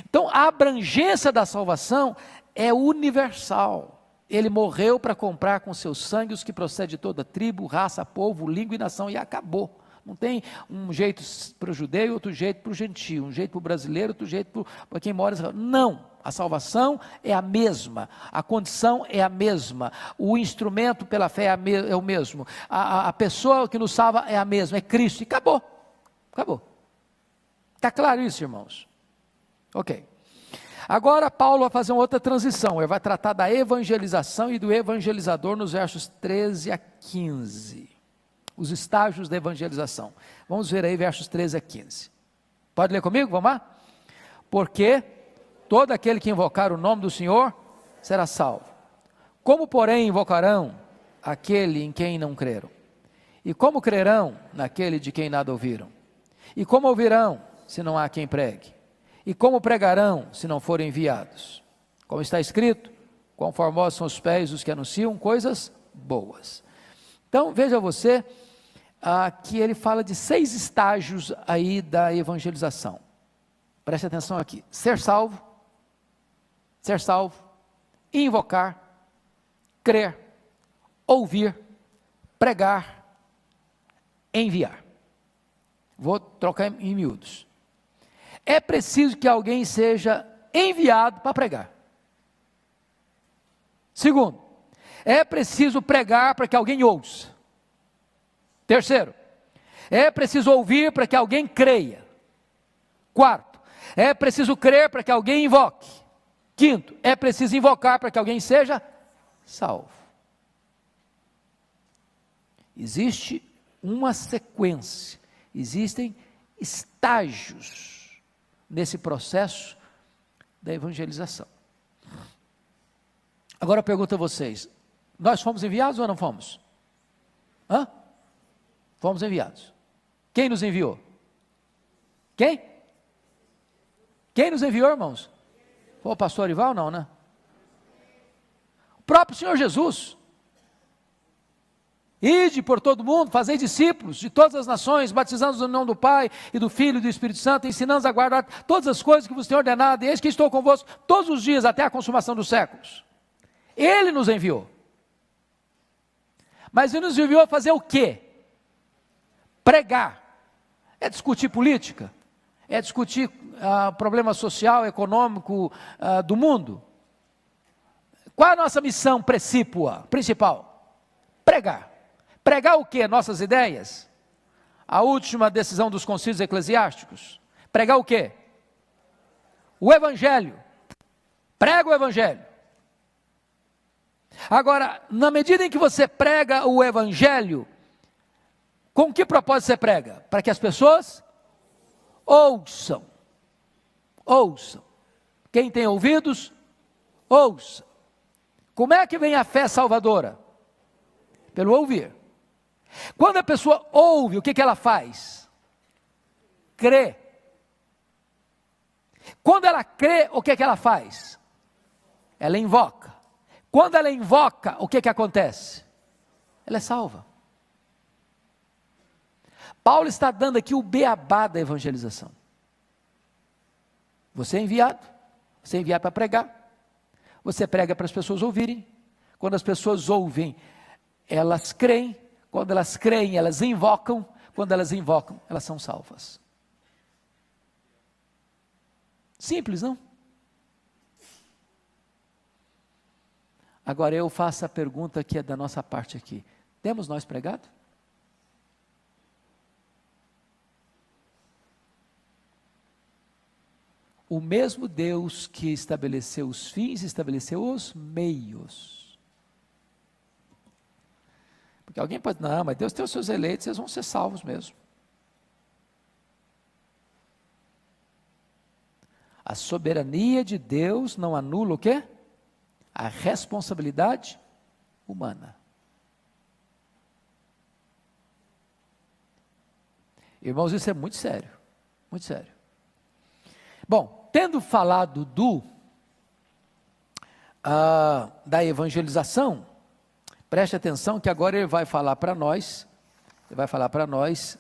Então, a abrangência da salvação é universal. Ele morreu para comprar com seu sangue os que procedem de toda tribo, raça, povo, língua e nação, e acabou. Não tem um jeito para o judeu e outro jeito para o gentio, um jeito para o brasileiro, outro jeito para quem mora em Israel. Não, a salvação é a mesma, a condição é a mesma, o instrumento pela fé é o mesmo, a pessoa que nos salva é a mesma, é Cristo, e acabou, acabou. Está claro isso, irmãos? Ok. Agora Paulo vai fazer uma outra transição, ele vai tratar da evangelização e do evangelizador nos versos 13 a 15. Os estágios da evangelização. Vamos ver aí versos 13 a 15. Pode ler comigo? Vamos lá? Porque todo aquele que invocar o nome do Senhor será salvo. Como, porém, invocarão aquele em quem não creram? E como crerão naquele de quem nada ouviram? E como ouvirão se não há quem pregue? E como pregarão se não forem enviados? Como está escrito, quão formosos são os pés dos que anunciam coisas boas. Então, veja você, que ele fala de 6 estágios aí da evangelização. Preste atenção aqui. Ser salvo, invocar, crer, ouvir, pregar, enviar. Vou trocar em miúdos. É preciso que alguém seja enviado para pregar. Segundo, é preciso pregar para que alguém ouça. Terceiro, é preciso ouvir para que alguém creia. Quarto, é preciso crer para que alguém invoque. Quinto, é preciso invocar para que alguém seja salvo. Existe uma sequência, existem estágios nesse processo da evangelização. Agora eu pergunto a vocês, nós fomos enviados ou não fomos? Fomos enviados. Quem nos enviou? Quem? Quem nos enviou, irmãos? Foi o pastor Ival? Não, né? O próprio Senhor Jesus. Ide por todo mundo, fazei discípulos de todas as nações, batizando-os no nome do Pai e do Filho e do Espírito Santo, ensinando-os a guardar todas as coisas que vos tenho ordenado, e eis que estou convosco todos os dias até a consumação dos séculos. Ele nos enviou. Mas ele nos enviou a fazer o quê? Pregar. É discutir política? É discutir problema social, econômico do mundo? Qual é a nossa missão principal? Pregar. Pregar o quê? Nossas ideias? A última decisão dos concílios eclesiásticos? Pregar o quê? O Evangelho. Prega o Evangelho. Agora, na medida em que você prega o Evangelho, com que propósito você prega? Para que as pessoas ouçam. Ouçam. Quem tem ouvidos, ouça. Como é que vem a fé salvadora? Pelo ouvir. Quando a pessoa ouve, o que ela faz? Crê. Quando ela crê, o que ela faz? Ela invoca. Quando ela invoca, o que acontece? Ela é salva. Paulo está dando aqui o beabá da evangelização. Você é enviado para pregar. Você prega para as pessoas ouvirem. Quando as pessoas ouvem, elas creem. Quando elas creem, elas invocam. Quando elas invocam, elas são salvas. Simples, não? Agora eu faço a pergunta que é da nossa parte aqui. Temos nós pregado? O mesmo Deus que estabeleceu os fins, estabeleceu os meios. Porque alguém pode, não, mas Deus tem os seus eleitos, eles vão ser salvos mesmo. A soberania de Deus não anula o quê? A responsabilidade humana. Irmãos, isso é muito sério, muito sério. Bom, tendo falado da evangelização, preste atenção que agora ele vai falar para nós,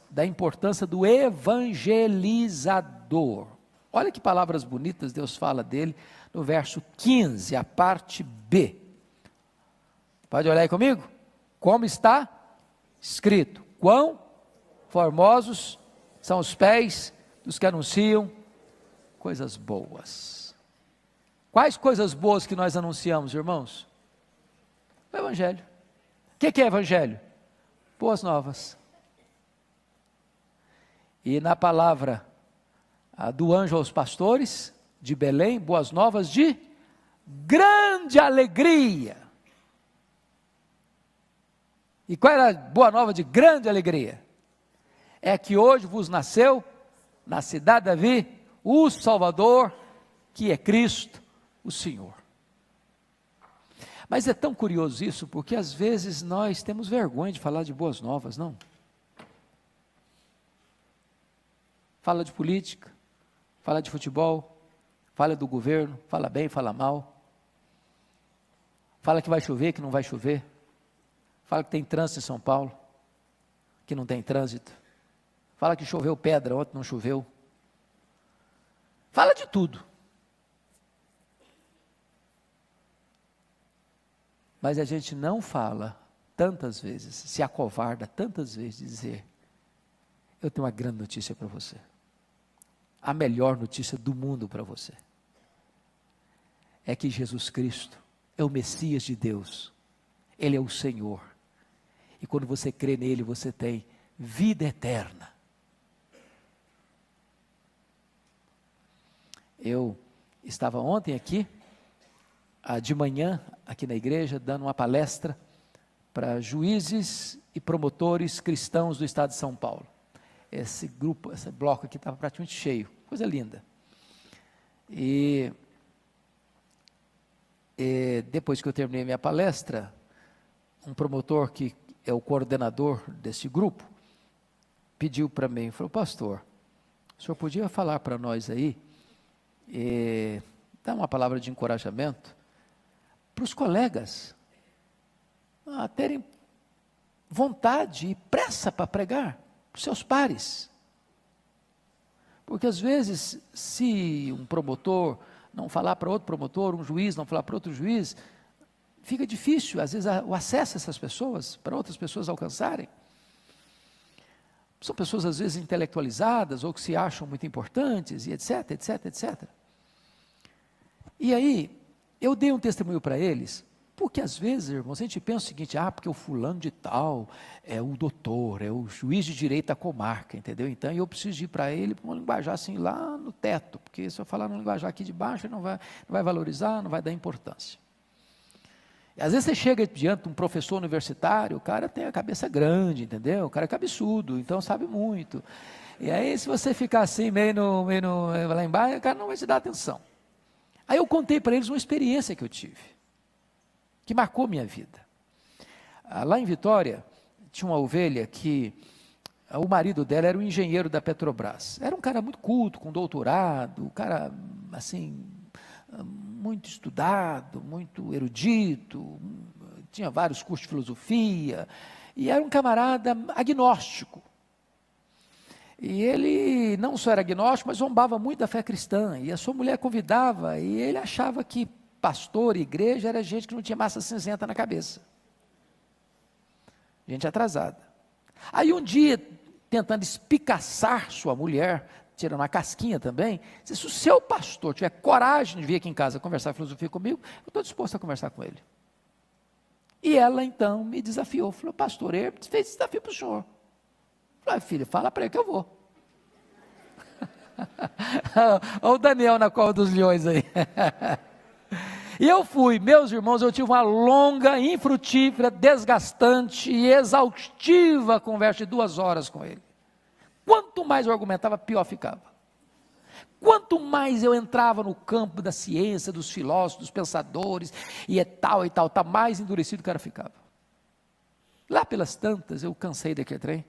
da importância do evangelizador. Olha que palavras bonitas Deus fala dele no verso 15, a parte B. Pode olhar aí comigo? Como está escrito: quão formosos são os pés dos que anunciam coisas boas. Quais coisas boas que nós anunciamos, irmãos? O Evangelho. O que é Evangelho? Boas novas. E na palavra do anjo aos pastores de Belém, boas novas de grande alegria. E qual era a boa nova de grande alegria? É que hoje vos nasceu, na cidade de Davi, o Salvador, que é Cristo, o Senhor. Mas é tão curioso isso, porque às vezes nós temos vergonha de falar de boas novas, não? Fala de política, fala de futebol, fala do governo, fala bem, fala mal. Fala que vai chover, que não vai chover. Fala que tem trânsito em São Paulo, que não tem trânsito. Fala que choveu pedra, ontem não choveu. Fala de tudo. Mas a gente não fala tantas vezes, se acovarda tantas vezes de dizer: eu tenho uma grande notícia para você. A melhor notícia do mundo para você. É que Jesus Cristo é o Messias de Deus. Ele é o Senhor. E quando você crê nele, você tem vida eterna. Eu estava ontem aqui, de manhã, aqui na igreja, dando uma palestra para juízes e promotores cristãos do estado de São Paulo. Esse grupo, esse bloco aqui estava praticamente cheio, coisa linda. E depois que eu terminei minha palestra, um promotor que é o coordenador desse grupo, pediu para mim, falou: pastor, o senhor podia falar para nós aí, dar uma palavra de encorajamento para os colegas a terem vontade e pressa para pregar, para os seus pares. Porque às vezes, se um promotor não falar para outro promotor, um juiz não falar para outro juiz, fica difícil, às vezes, o acesso a essas pessoas, para outras pessoas alcançarem. São pessoas, às vezes, intelectualizadas, ou que se acham muito importantes, e etc, etc, etc. E aí, eu dei um testemunho para eles, porque às vezes, irmãos, a gente pensa o seguinte: porque o fulano de tal é o doutor, é o juiz de direito da comarca, entendeu? Então, eu preciso ir para ele para uma linguajar assim lá no teto, porque se eu falar no linguajar aqui de baixo, ele não vai valorizar, não vai dar importância. E às vezes você chega diante de um professor universitário, o cara tem a cabeça grande, entendeu? O cara é cabeçudo, então sabe muito. E aí, se você ficar assim, meio lá embaixo, o cara não vai te dar atenção. Aí eu contei para eles uma experiência que eu tive, que marcou minha vida. Lá em Vitória, tinha uma ovelha que o marido dela era um engenheiro da Petrobras. Era um cara muito culto, com doutorado, um cara, assim, muito estudado, muito erudito, tinha vários cursos de filosofia, e era um camarada agnóstico. E ele não só era agnóstico, mas zombava muito da fé cristã, e a sua mulher convidava, e ele achava que pastor e igreja era gente que não tinha massa cinzenta na cabeça. Gente atrasada. Aí um dia, tentando espicaçar sua mulher, tirando a casquinha também, disse: se o seu pastor tiver coragem de vir aqui em casa conversar filosofia comigo, eu estou disposto a conversar com ele. E ela então me desafiou, falou, pastor, ele fez desafio para o senhor. Eu falei, filha, fala para ele que eu vou. Olha o Daniel na cova dos leões aí. E eu fui, meus irmãos, eu tive uma longa, infrutífera, desgastante e exaustiva conversa de 2 horas com ele. Quanto mais eu argumentava, pior ficava. Quanto mais eu entrava no campo da ciência, dos filósofos, dos pensadores, e tal, mais endurecido o cara ficava. Lá pelas tantas, eu cansei daquele trem.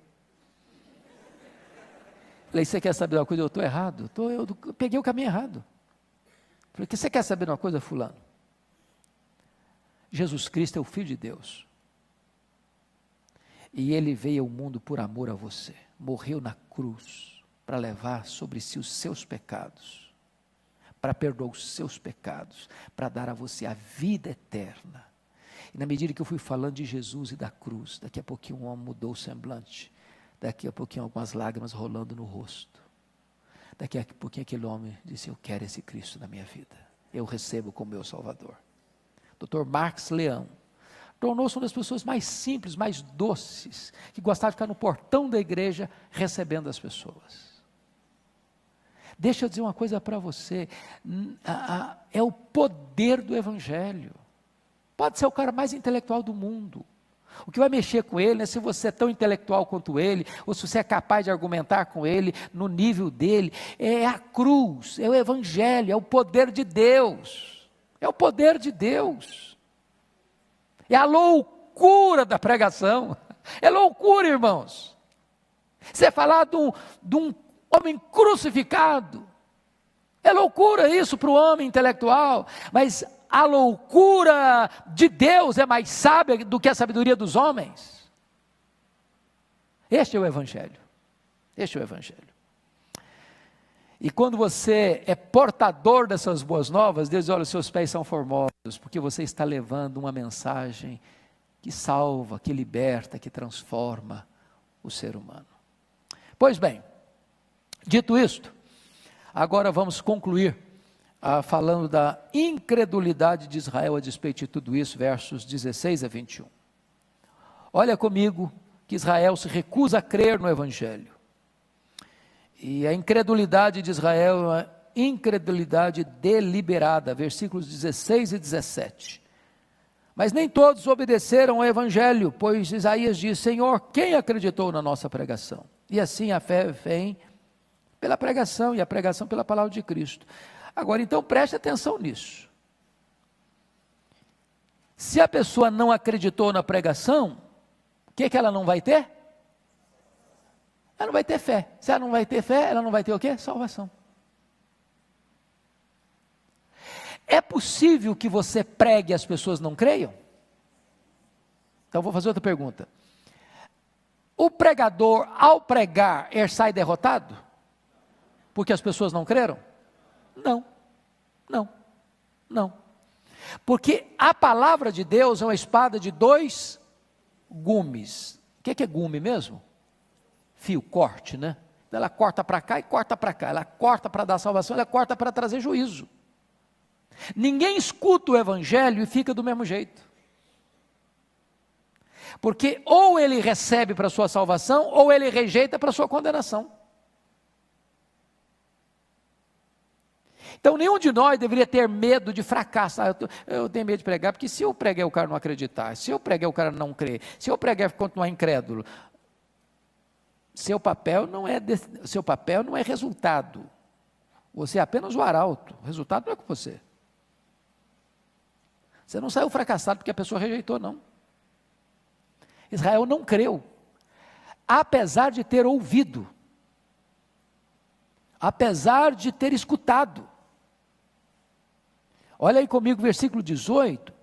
Falei, você quer saber uma coisa? Eu estou errado, eu peguei o caminho errado. Falei, você quer saber uma coisa, fulano? Jesus Cristo é o Filho de Deus. E Ele veio ao mundo por amor a você. Morreu na cruz para levar sobre si os seus pecados. Para perdoar os seus pecados. Para dar a você a vida eterna. E na medida que eu fui falando de Jesus e da cruz, daqui a pouquinho um homem mudou o semblante. Daqui a pouquinho algumas lágrimas rolando no rosto. Daqui a pouquinho aquele homem disse, eu quero esse Cristo na minha vida. Eu recebo como meu Salvador. Dr. Marcos Leão, tornou-se uma das pessoas mais simples, mais doces, que gostava de ficar no portão da igreja, recebendo as pessoas. Deixa eu dizer uma coisa para você, é o poder do Evangelho. Pode ser o cara mais intelectual do mundo. O que vai mexer com ele, né, se você é tão intelectual quanto ele, ou se você é capaz de argumentar com ele, no nível dele, é a cruz, é o Evangelho, é o poder de Deus. É o poder de Deus. É a loucura da pregação. É loucura, irmãos. Você falar de um homem crucificado. É loucura isso para o homem intelectual. Mas a loucura de Deus é mais sábia do que a sabedoria dos homens. Este é o Evangelho. Este é o Evangelho. E quando você é portador dessas boas novas, Deus diz, olha, os seus pés são formosos, porque você está levando uma mensagem que salva, que liberta, que transforma o ser humano. Pois bem, dito isto, agora vamos concluir falando da incredulidade de Israel a despeito de tudo isso, versos 16 a 21. Olha comigo que Israel se recusa a crer no Evangelho. E a incredulidade de Israel é uma incredulidade deliberada, versículos 16 e 17. Mas nem todos obedeceram ao Evangelho, pois Isaías diz, Senhor, quem acreditou na nossa pregação? E assim a fé vem pela pregação, e a pregação pela palavra de Cristo. Agora, então, preste atenção nisso. Se a pessoa não acreditou na pregação, o que ela não vai ter? Ela não vai ter fé. Se ela não vai ter fé, ela não vai ter o quê? Salvação. É possível que você pregue e as pessoas não creiam? Então vou fazer outra pergunta. O pregador, ao pregar, ele sai derrotado? Porque as pessoas não creram? Não. Porque a palavra de Deus é uma espada de 2 gumes. O que é gume mesmo? Fio, corte, né? Ela corta para cá e corta para cá. Ela corta para dar salvação, ela corta para trazer juízo. Ninguém escuta o Evangelho e fica do mesmo jeito. Porque ou ele recebe para a sua salvação, ou ele rejeita para a sua condenação. Então nenhum de nós deveria ter medo de fracasso. Eu tenho medo de pregar, porque se eu pregar o cara não acreditar, se eu pregar o cara não crer, se eu pregar continuar incrédulo, seu papel não é resultado. Você é apenas o arauto. O resultado não é com você. Você não saiu fracassado porque a pessoa rejeitou, não. Israel não creu, apesar de ter ouvido, apesar de ter escutado. Olha aí comigo, versículo 18.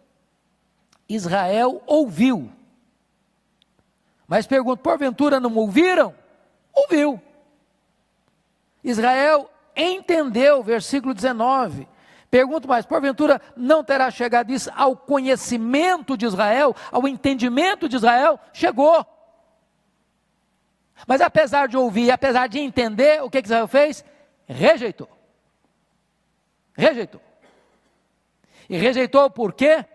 Israel ouviu. Mas pergunto, porventura não ouviram? Ouviu. Israel entendeu, versículo 19. Pergunto mais, porventura não terá chegado isso ao conhecimento de Israel, ao entendimento de Israel? Chegou. Mas apesar de ouvir, apesar de entender, o que Israel fez? Rejeitou. Rejeitou. E rejeitou por quê?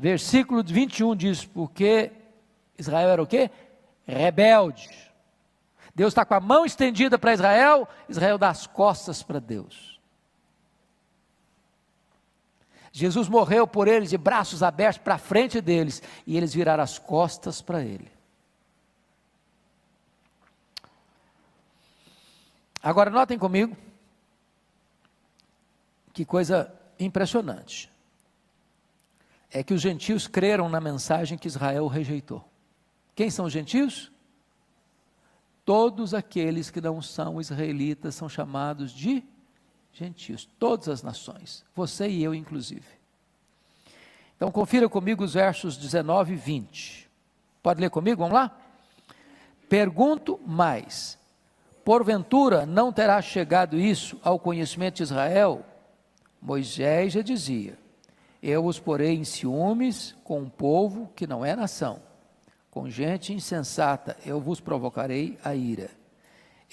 Versículo 21 diz, porque Israel era o quê? Rebelde. Deus está com a mão estendida para Israel, Israel dá as costas para Deus. Jesus morreu por eles de braços abertos para frente deles, e eles viraram as costas para ele. Agora notem comigo, que coisa impressionante, é que os gentios creram na mensagem que Israel rejeitou. Quem são os gentios? Todos aqueles que não são israelitas são chamados de gentios, todas as nações, você e eu inclusive. Então confira comigo os versos 19 e 20, pode ler comigo, vamos lá? Pergunto mais, porventura não terá chegado isso ao conhecimento de Israel? Moisés já dizia, eu os porei em ciúmes com um povo que não é nação, com gente insensata eu vos provocarei a ira.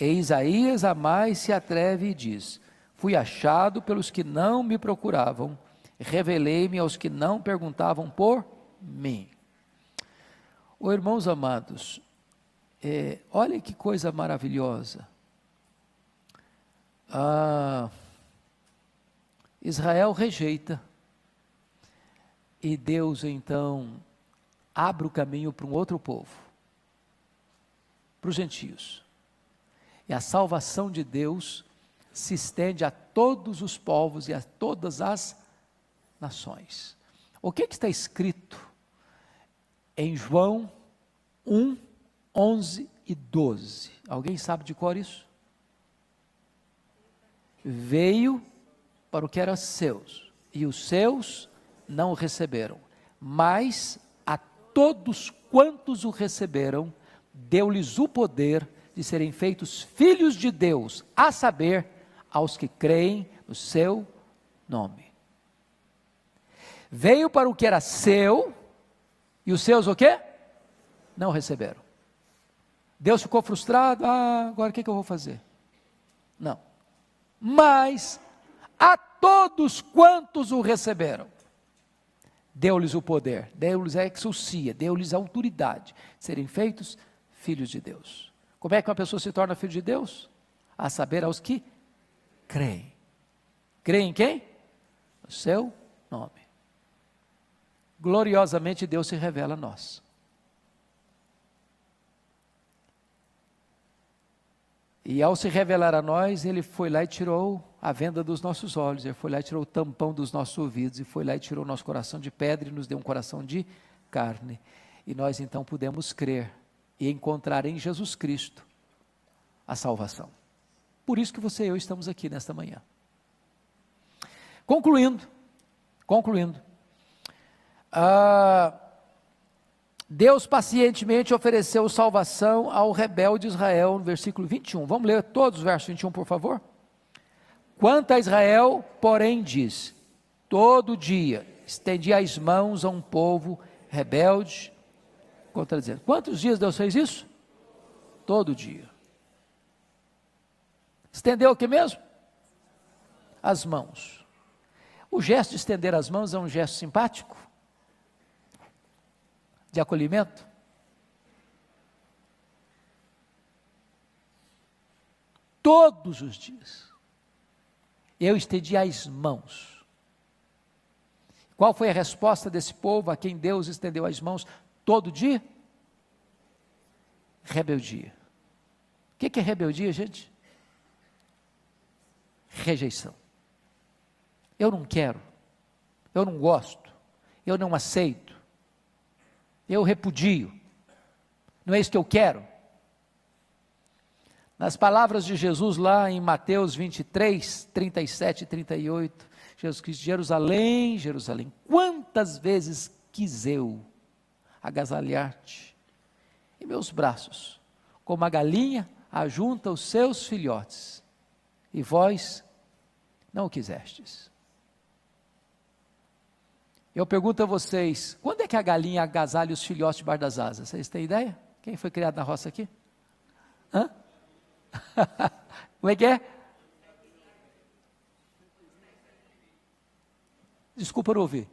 E Isaías a mais se atreve e diz, fui achado pelos que não me procuravam, revelei-me aos que não perguntavam por mim. Irmãos amados, olha que coisa maravilhosa. Israel rejeita, e Deus então abre o caminho para um outro povo, para os gentios, e a salvação de Deus se estende a todos os povos e a todas as nações. O que está escrito em João 1, 11 e 12? Alguém sabe de cor isso? Veio para o que era seus, e os seus não o receberam, mas a todos quantos o receberam, deu-lhes o poder de serem feitos filhos de Deus, a saber, aos que creem no seu nome. Veio para o que era seu, e os seus o quê? Não receberam. Deus ficou frustrado, agora o que eu vou fazer? Não. Mas a todos quantos o receberam, deu-lhes o poder, deu-lhes a exousia, deu-lhes a autoridade, de serem feitos filhos de Deus. Como é que uma pessoa se torna filho de Deus? A saber, aos que creem. Creem em quem? No seu nome. Gloriosamente Deus se revela a nós. E ao se revelar a nós, Ele foi lá e tirou a venda dos nossos olhos, Ele foi lá e tirou o tampão dos nossos ouvidos, e foi lá e tirou o nosso coração de pedra e nos deu um coração de carne. E nós então pudemos crer e encontrar em Jesus Cristo a salvação. Por isso que você e eu estamos aqui nesta manhã. Concluindo, Deus pacientemente ofereceu salvação ao rebelde Israel, no versículo 21. Vamos ler todos os versos 21, por favor? Quanto a Israel, porém, diz, todo dia estendi as mãos a um povo rebelde, contradizendo. Quantos dias Deus fez isso? Todo dia. Estendeu o que mesmo? As mãos. O gesto de estender as mãos é um gesto simpático? De acolhimento? Todos os dias eu estendi as mãos. Qual foi a resposta desse povo a quem Deus estendeu as mãos todo dia? Rebeldia. O que é rebeldia, gente? Rejeição. Eu não quero, eu não gosto, eu não aceito, eu repudio, não é isso que eu quero. Nas palavras de Jesus lá em Mateus 23, 37 e 38, Jesus disse, Jerusalém, Jerusalém, quantas vezes quis eu agasalhar-te em meus braços, como a galinha ajunta os seus filhotes, e vós não o quisestes. Eu pergunto a vocês, quando é que a galinha agasalha os filhotes debaixo das asas? Vocês têm ideia? Quem foi criado na roça aqui? Hã? Como é que é? Desculpa não ouvir.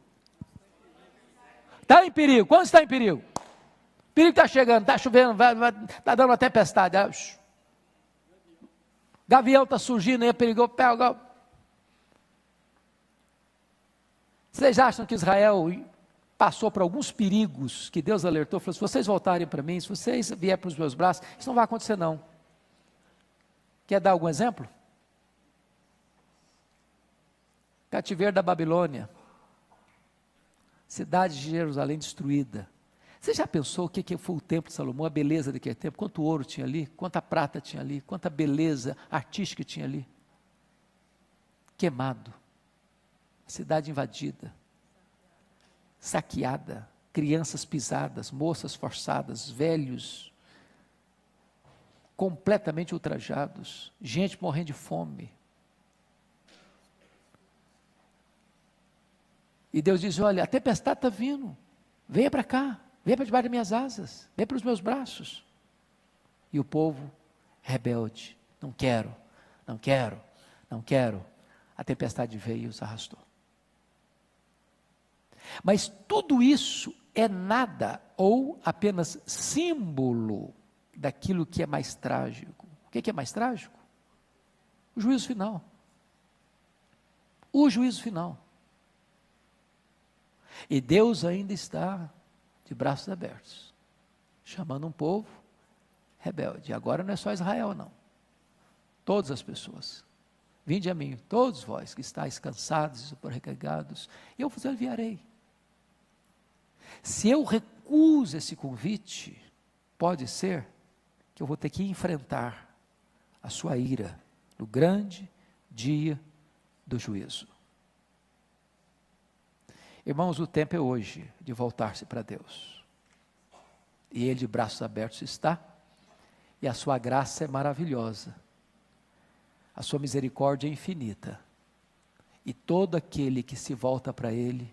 Está em perigo. Quando está em perigo? O perigo está chegando, está chovendo, está dando uma tempestade. Gavião está surgindo, aí é perigoso. Vocês acham que Israel passou por alguns perigos que Deus alertou? Falou: se vocês voltarem para mim, se vocês vierem para os meus braços, isso não vai acontecer não. Quer dar algum exemplo? Cativeiro da Babilônia, cidade de Jerusalém destruída. Você já pensou o que foi o templo de Salomão, a beleza daquele templo? Quanto ouro tinha ali, quanta prata tinha ali, quanta beleza artística tinha ali. Queimado, cidade invadida, saqueada, crianças pisadas, moças forçadas, velhos completamente ultrajados, gente morrendo de fome. E Deus diz: olha, a tempestade está vindo, venha para cá, venha para debaixo das minhas asas, venha para os meus braços. E o povo rebelde: não quero, não quero, não quero. A tempestade veio e os arrastou. Mas tudo isso é nada ou apenas símbolo daquilo que é mais trágico. O que é mais trágico? O juízo final. O juízo final. E Deus ainda está de braços abertos, chamando um povo rebelde. E agora não é só Israel não. Todas as pessoas. Vinde a mim, todos vós que estáis cansados e sobrecarregados, e eu vos aliviarei. Se eu recuso esse convite, pode ser que eu vou ter que enfrentar a sua ira no grande dia do juízo. Irmãos, o tempo é hoje de voltar-se para Deus. E Ele de braços abertos está, e a sua graça é maravilhosa. A sua misericórdia é infinita. E todo aquele que se volta para Ele,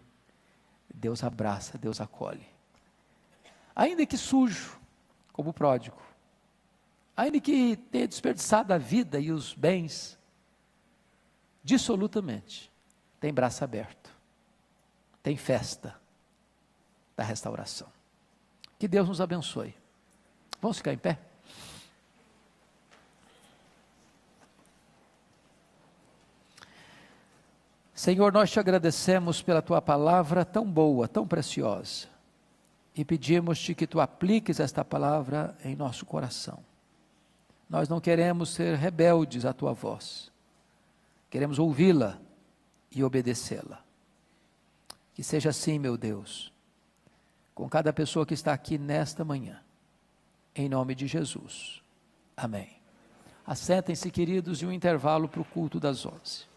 Deus abraça, Deus acolhe. Ainda que sujo, como o pródigo, ainda que tenha desperdiçado a vida e os bens, dissolutamente, tem braço aberto, tem festa da restauração. Que Deus nos abençoe. Vamos ficar em pé? Senhor, nós te agradecemos pela tua palavra tão boa, tão preciosa, e pedimos-te que tu apliques esta palavra em nosso coração. Nós não queremos ser rebeldes à tua voz, queremos ouvi-la e obedecê-la. Que seja assim, meu Deus, com cada pessoa que está aqui nesta manhã, em nome de Jesus. Amém. Assentem-se, queridos, e um intervalo para o culto das 11.